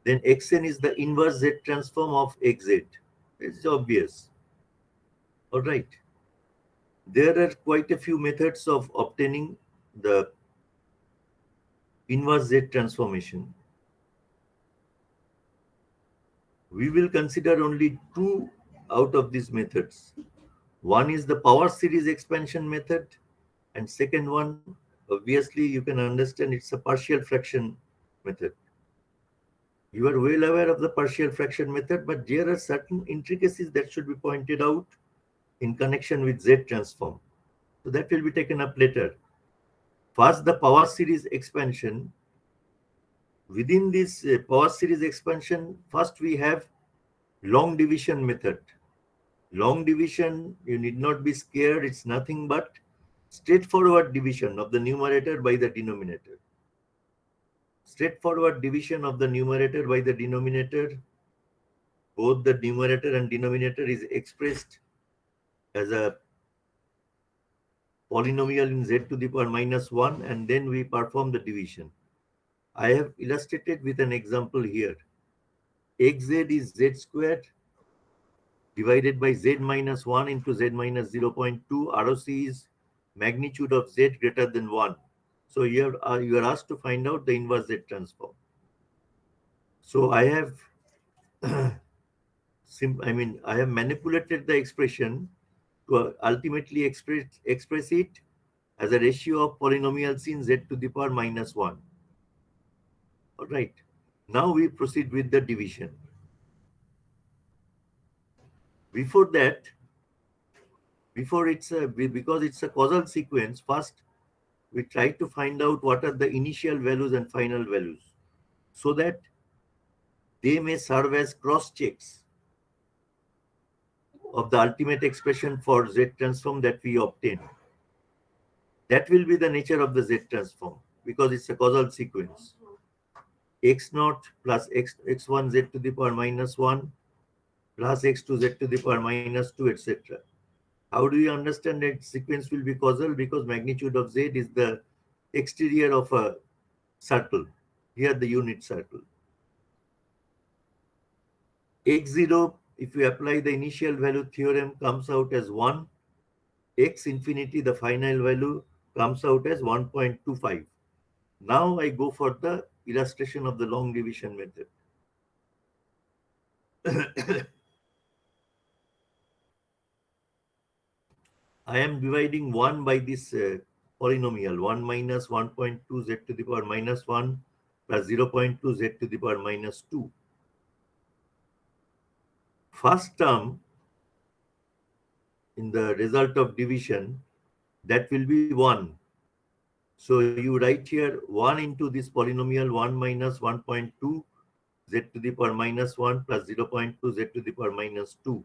then xn is the inverse Z transform of xz. It's obvious. All right. There are quite a few methods of obtaining the inverse Z transformation. We will consider only 2 out of these methods. One is the power series expansion method, and second one, obviously, you can understand it's a partial fraction method. You are well aware of the partial fraction method, but there are certain intricacies that should be pointed out in connection with Z transform. So that will be taken up later. First, the power series expansion. Within this power series expansion, first we have long division method. Long division, you need not be scared. It's nothing but straightforward division of the numerator by the denominator. Straightforward division of the numerator by the denominator. Both the numerator and denominator is expressed as a polynomial in z to the power minus 1, and then we perform the division. I have illustrated with an example here. Xz is z squared divided by z minus 1 into z minus 0.2. ROC is magnitude of z greater than 1. So here you are asked to find out the inverse z transform. So I have I have manipulated the expression to ultimately express it as a ratio of polynomials in z to the power minus 1. All right. Now we proceed with the division. Before that, because it's a causal sequence, first we try to find out what are the initial values and final values so that they may serve as cross checks of the ultimate expression for Z transform that we obtain. That will be the nature of the Z transform because it's a causal sequence. X0 plus x1 z to the power minus 1 plus x2 z to the power minus 2, etc. How do you understand that sequence will be causal? Because magnitude of z is the exterior of a circle. Here the unit circle. X0, if we apply the initial value theorem, comes out as 1. X infinity, the final value, comes out as 1.25. Now I go for the illustration of the long division method. I am dividing 1 by this polynomial, 1 minus 1.2 z to the power minus 1 plus 0.2 z to the power minus 2. First term in the result of division, that will be 1. So you write here 1 into this polynomial 1 minus 1.2 z to the power minus 1 plus 0.2 z to the power minus 2.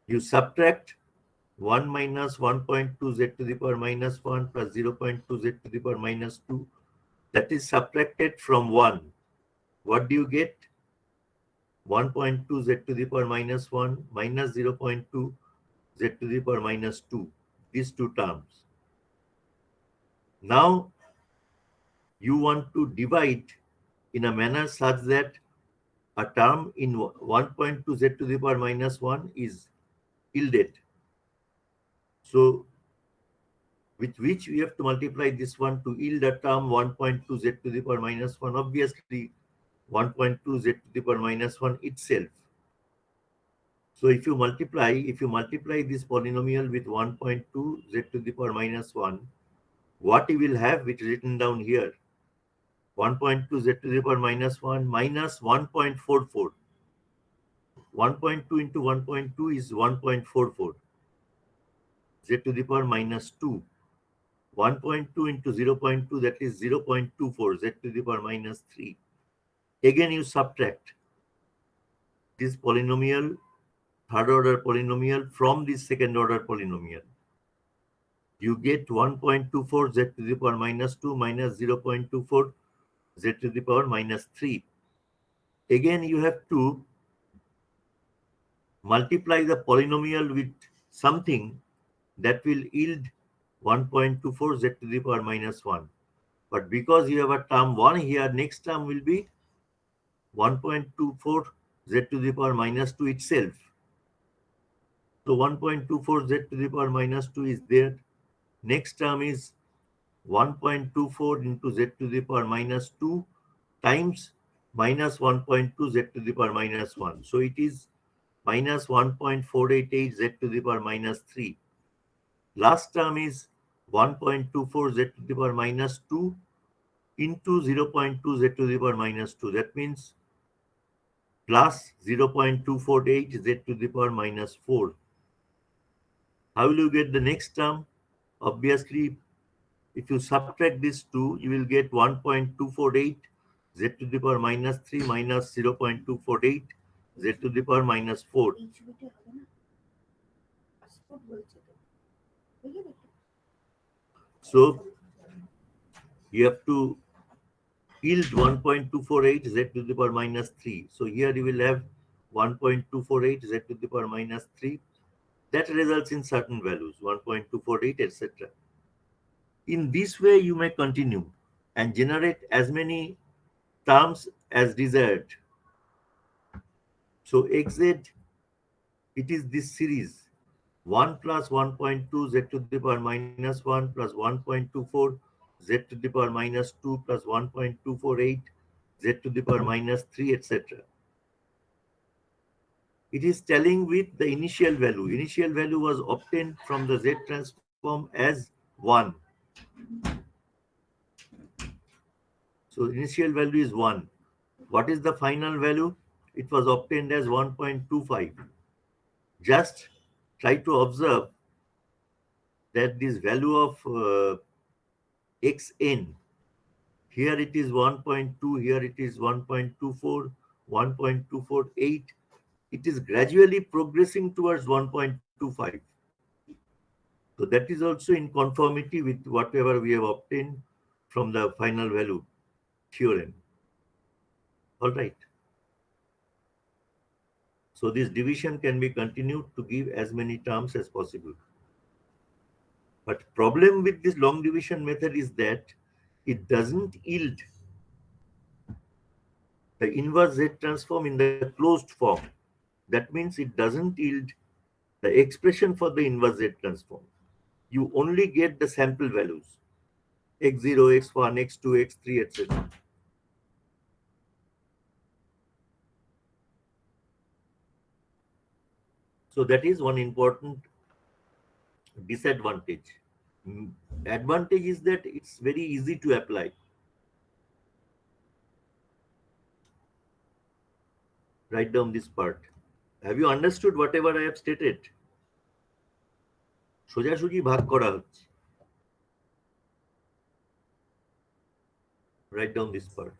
You subtract 1 minus 1.2 z to the power minus 1 plus 0.2 z to the power minus 2. That is subtracted from 1. What do you get? 1.2 z to the power minus 1 minus 0.2 z to the power minus 2. These two terms. Now you want to divide in a manner such that a term in 1.2 z to the power minus 1 is yielded. So with which we have to multiply this one to yield a term 1.2 z to the power minus 1. Obviously 1.2 z to the power minus 1 itself. So if you multiply this polynomial with 1.2 z to the power minus 1, what you will have, which is written down here, 1.2 z to the power minus 1 minus 1.44. 1.2 into 1.2 is 1.44. Z to the power minus 2. 1.2 into 0.2, that is 0.24. Z to the power minus 3. Again, you subtract this polynomial, third order polynomial, from this second order polynomial. You get 1.24 z to the power minus 2 minus 0.24 z to the power minus 3. Again, you have to multiply the polynomial with something that will yield 1.24 z to the power minus 1. But because you have a term 1 here, next term will be 1.24 z to the power minus 2 itself. So 1.24 z to the power minus 2 is there. Next term is 1.24 into z to the power minus 2 times minus 1.2 z to the power minus 1. So it is minus 1.488 z to the power minus 3. Last term is 1.24 z to the power minus 2 into 0.2 z to the power minus 2. That means plus 0.248 z to the power minus 4. How will you get the next term? Obviously, if you subtract these two, you will get 1.248 z to the power minus 3 minus 0.248 z to the power minus 4. এই ছবিটা হবে না passport বলছে তো বুঝলি তো? So you have to yield 1.248 z to the power minus 3. So here you will have 1.248 z to the power minus 3 that results in certain values, 1.248, etc. In this way, you may continue and generate as many terms as desired. So xz, it is this series 1 plus 1.2 z to the power minus 1 plus 1.24 z to the power minus 2 plus 1.248 z to the power minus 3, etc. It is telling with the initial value. Initial value was obtained from the z transform as 1. So initial value is 1. What is the final value? It was obtained as 1.25. Just try to observe that this value of xn, here it is 1.2, here it is 1.24, 1.248. It is gradually progressing towards 1.25. So that is also in conformity with whatever we have obtained from the final value theorem. All right. So this division can be continued to give as many terms as possible. But problem with this long division method is that it doesn't yield the inverse Z transform in the closed form. That means it doesn't yield the expression for the inverse Z transform. You only get the sample values, x0, x1, x2, x3, etc. So that is one important disadvantage. Advantage is that it's very easy to apply. Write down this part. Have you understood whatever I have stated? সোজাসুজি ভাগ করা হচ্ছে. Write down this part.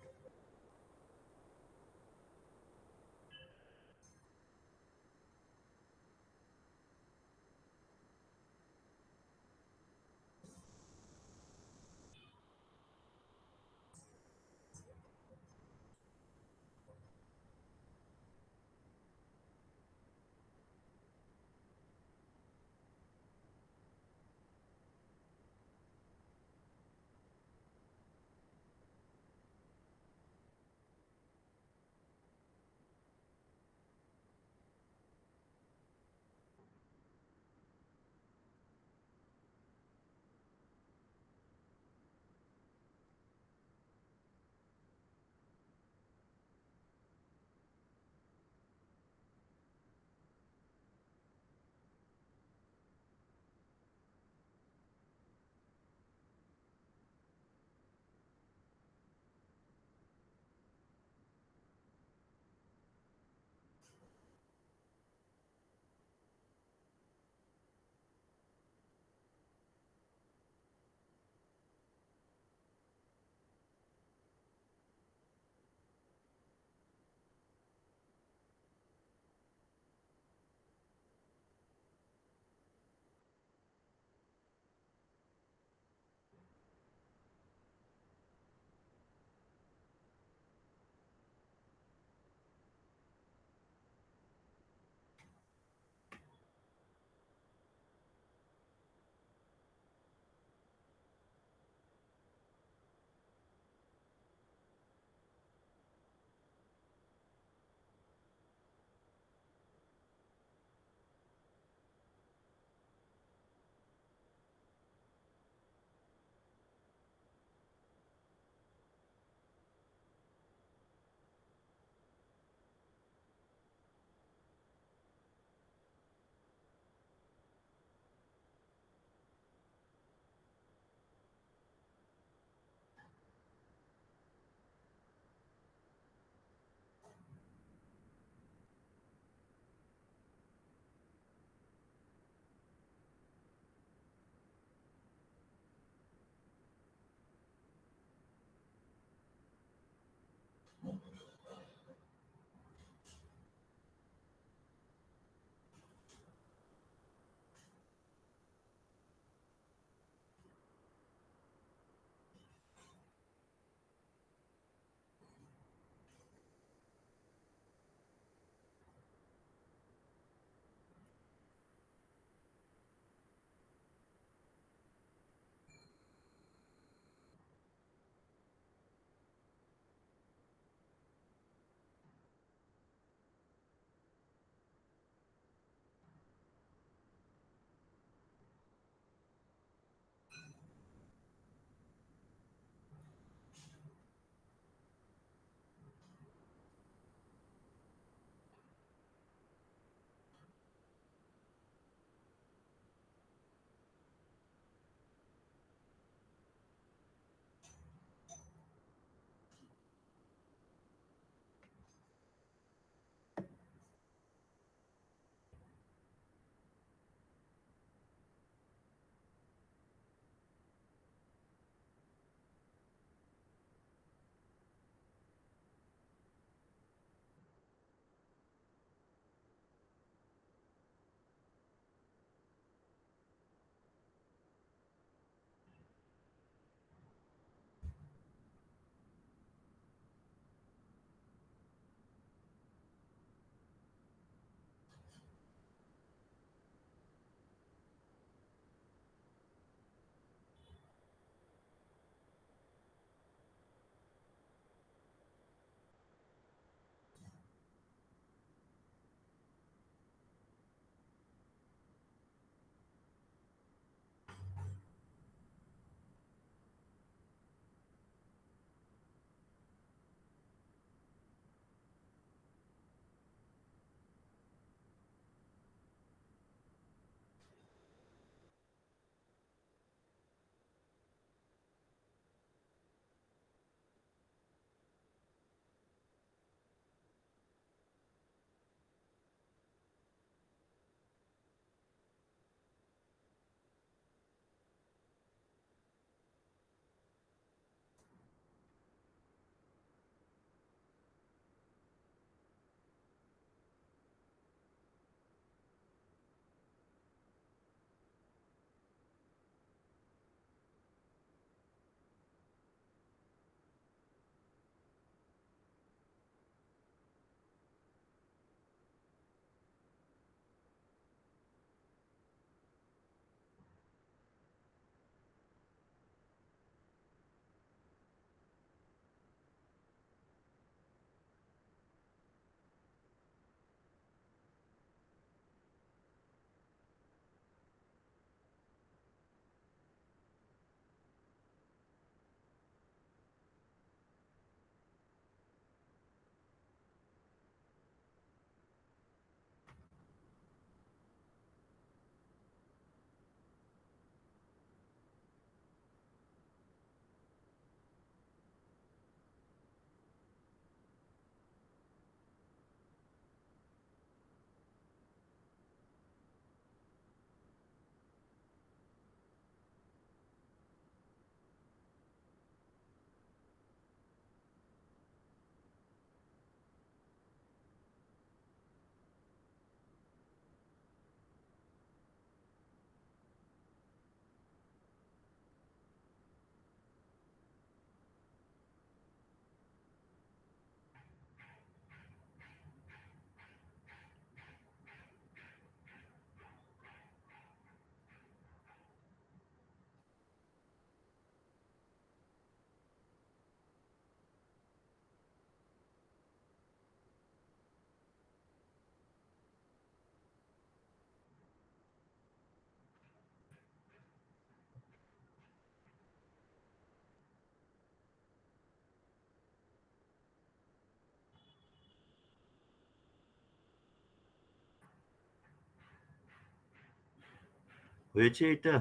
হয়েছে এটা?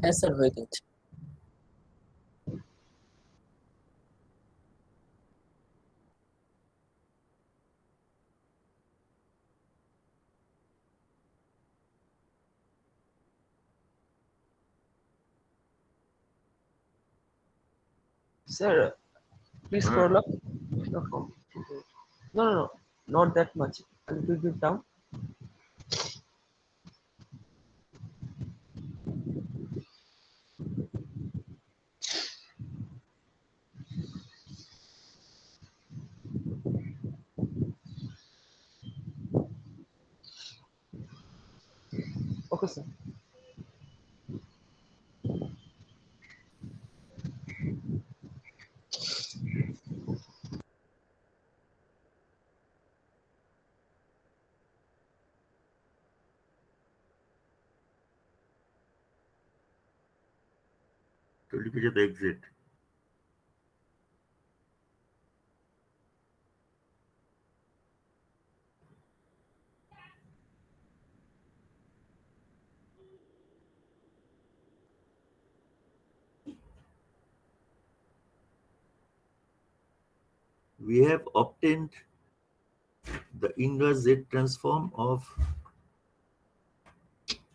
হ্যাঁ sir হয়ে গেছে। Sir, please Huh? scroll up. Not completed. No, no, no, not that much. A little bit down. Okay, sir. তো লিখেছে তো exit. We have obtained the inverse Z transform of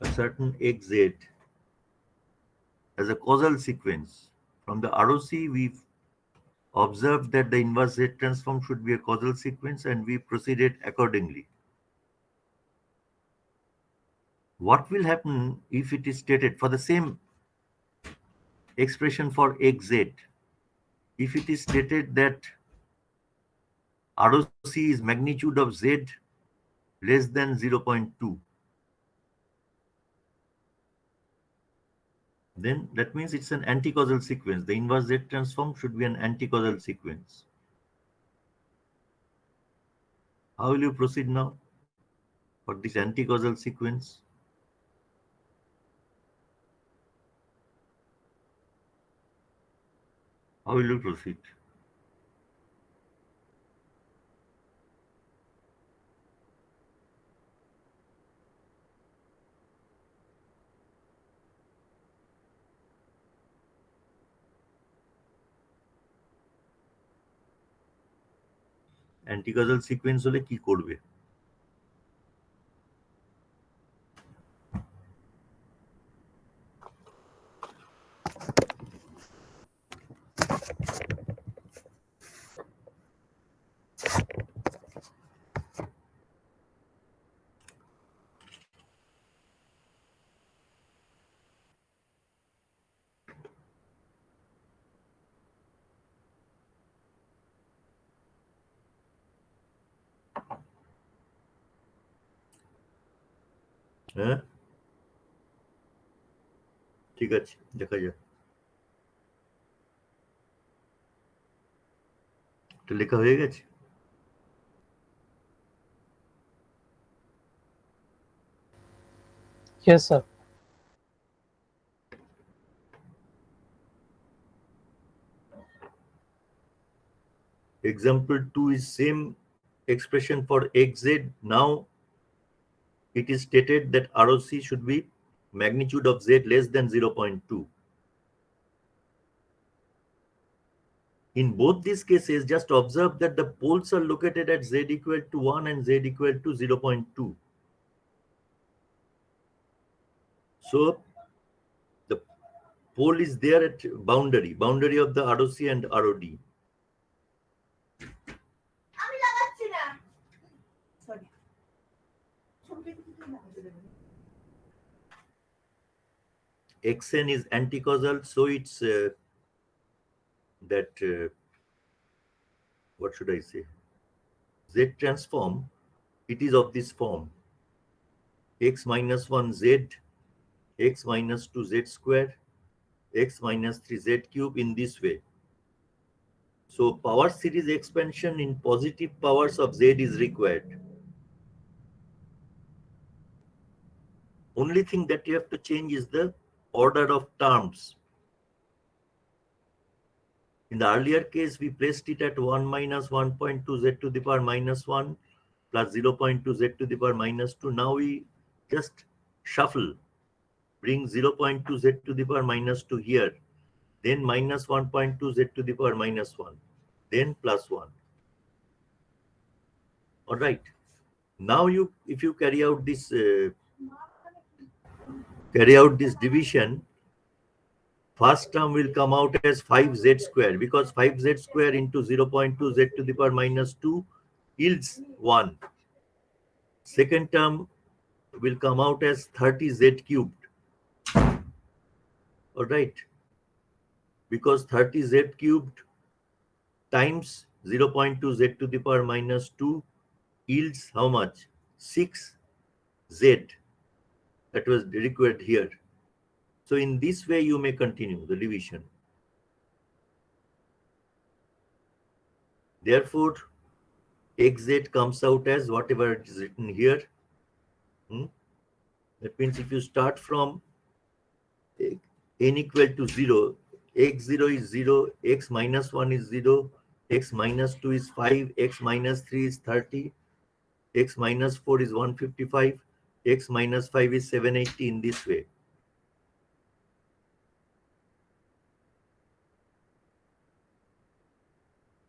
a certain xz as a causal sequence. From the ROC, we've observed that the inverse Z transform should be a causal sequence, and we proceeded accordingly. What will happen if it is stated for the same expression for xz? If it is stated that ROC is magnitude of Z less than 0.2, then that means it's an anti-causal sequence. The inverse Z transform should be an anti-causal sequence. How will you proceed now for this anti-causal sequence? How will you proceed? Anti-causal sequence হলে কি করবে? হ্যাঁ, ঠিক আছে, দেখা যাক। এটা লেখা হয়ে গেছে? Yes sir. Example 2 is same expression for xz. Now it is stated that ROC should be magnitude of Z less than 0.2. In both these cases, just observe that the poles are located at Z equal to 1 and Z equal to 0.2. So the pole is there at boundary of the ROC and ROD. আমি লাগাচ্ছি না sorry Xn is anti-causal, so it's that what should I say? Z transform, it is of this form: x minus 1 Z, x minus 2 Z square, x minus 3 Z cube, in this way. So power series expansion in positive powers of Z is required. Only thing that you have to change is the order of terms. In the earlier case, we placed it at 1 minus 1.2 Z to the power minus 1 plus 0.2 z to the power minus 2. Now we just shuffle, bring 0.2 z to the power minus 2 here, then minus 1.2 z to the power minus 1, then plus 1. All right. Now if you carry out this division, first term will come out as 5z square, because 5z square into 0.2 z to the power minus 2 yields 1. Second term will come out as 30z cubed. All right. Because 30z cubed times 0.2 z to the power minus 2 yields how much? 6z. That was required here. So in this way, you may continue the division. Therefore, xz comes out as whatever is written here. That means if you start from n equal to 0, x0 is 0, x minus 1 is 0, x minus 2 is 5, x minus 3 is 30, x minus 4 is 155, x minus 5 is 780, in this way.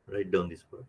Write down this part.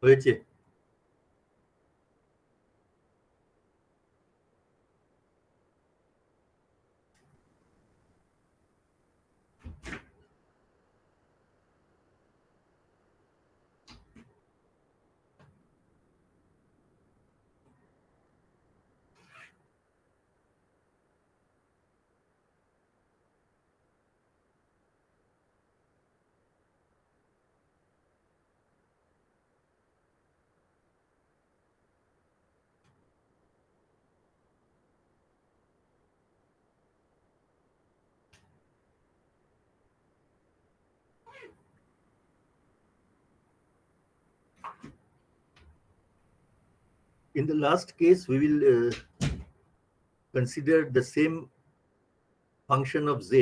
হয়েছে? In the last case, we will consider the same function of z,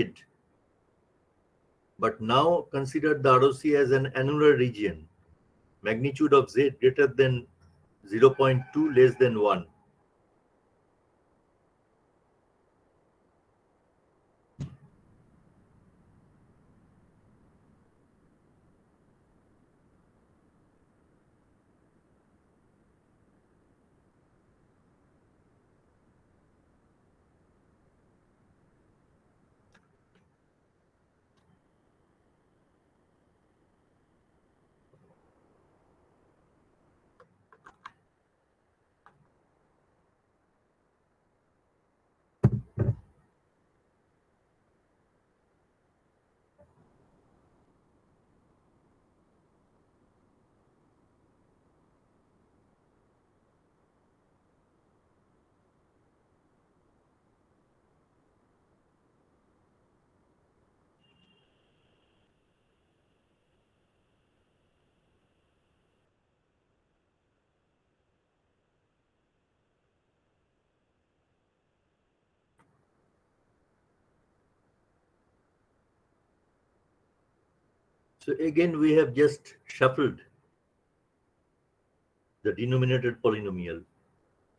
but now consider the ROC as an annular region, magnitude of z greater than 0.2 less than 1. So again, we have just shuffled the denominated polynomial,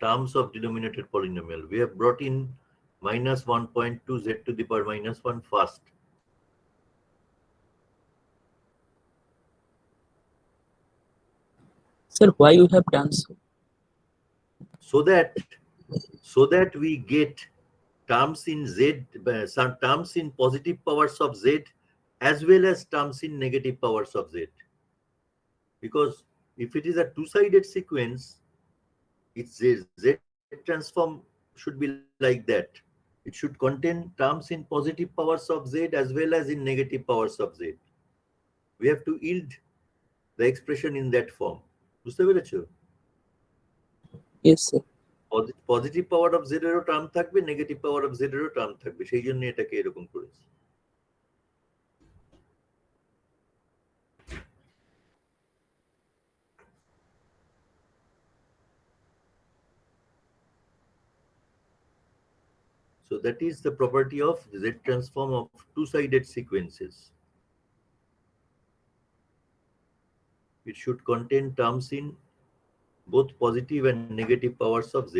terms of denominated polynomial. We have brought in minus 1.2 z to the power minus 1 first. Sir, why you have done so? So that we get terms in z, some terms in positive powers of z as well as terms in negative powers of z. Because if it is a two-sided sequence, its z transform should be like that. It should contain terms in positive powers of z as well as in negative powers of z. We have to yield the expression in that form. বুঝতে পেরেছো? Yes, sir. Positive power of Z এরও term থাকবে, negative power of Z এরও term থাকবে, সেই জন্য এটাকে এরকম করেছি। So that is the property of Z transform of two-sided sequences. It should contain terms in both positive and negative powers of Z.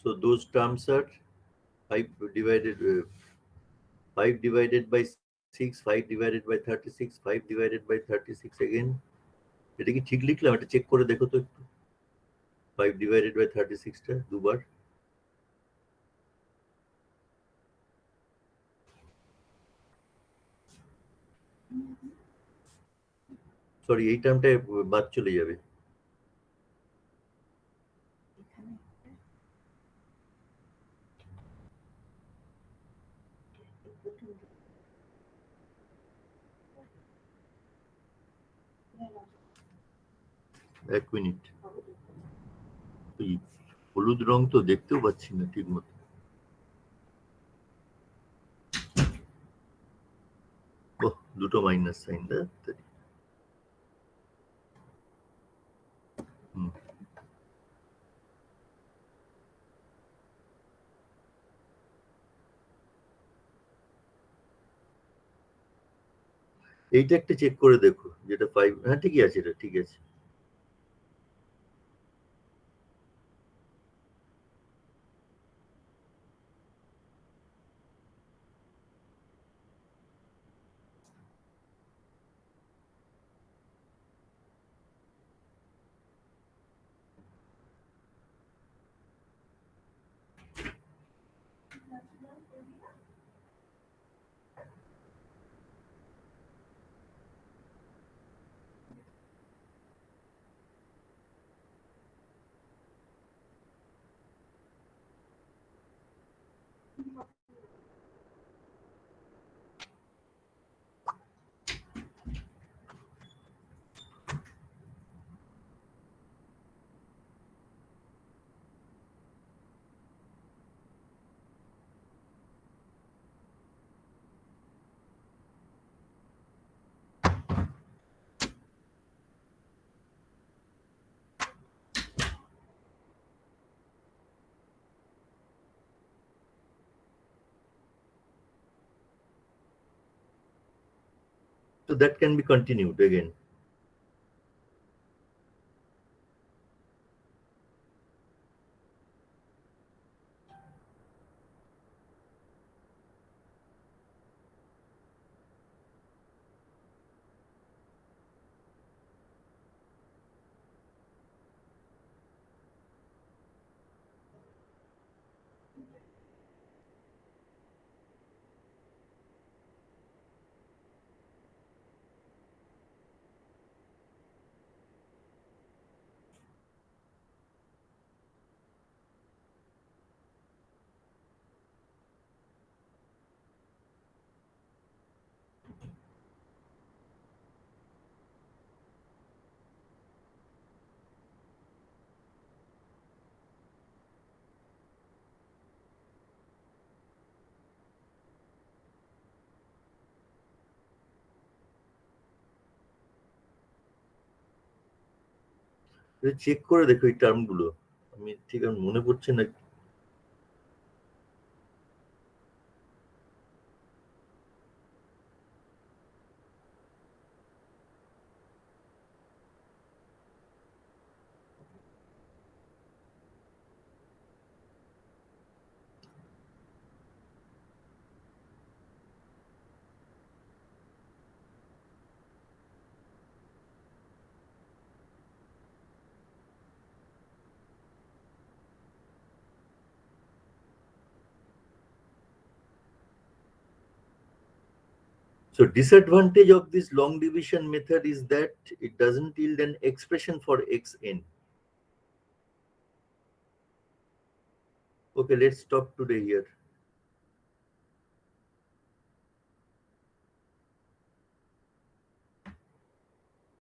So those terms are 5 divided by 6, 5 divided by 36, 5 divided by 36 again. এটা কি ঠিক লিখলাম? এটা check করে দেখো তো একটু। 5 divided by 36 টা দুবার। সরি, এই টার্মটা বাদ চলে যাবে। এখানে এক মিনিট, ওই হলুদ রং তো দেখতেও পাচ্ছি না ঠিক মতো। ওহ, দুটো মাইনাস সাইন, এইটা একটা চেক করে দেখো, যেটা 5, হ্যাঁ ঠিকই আছে, এটা ঠিক আছে। So that can be continued again. Check করে দেখো এই টার্মগুলো, আমি ঠিক আর মনে পড়ছে না। So disadvantage of this long division method is that it doesn't yield an expression for xn. Okay, let's stop today here.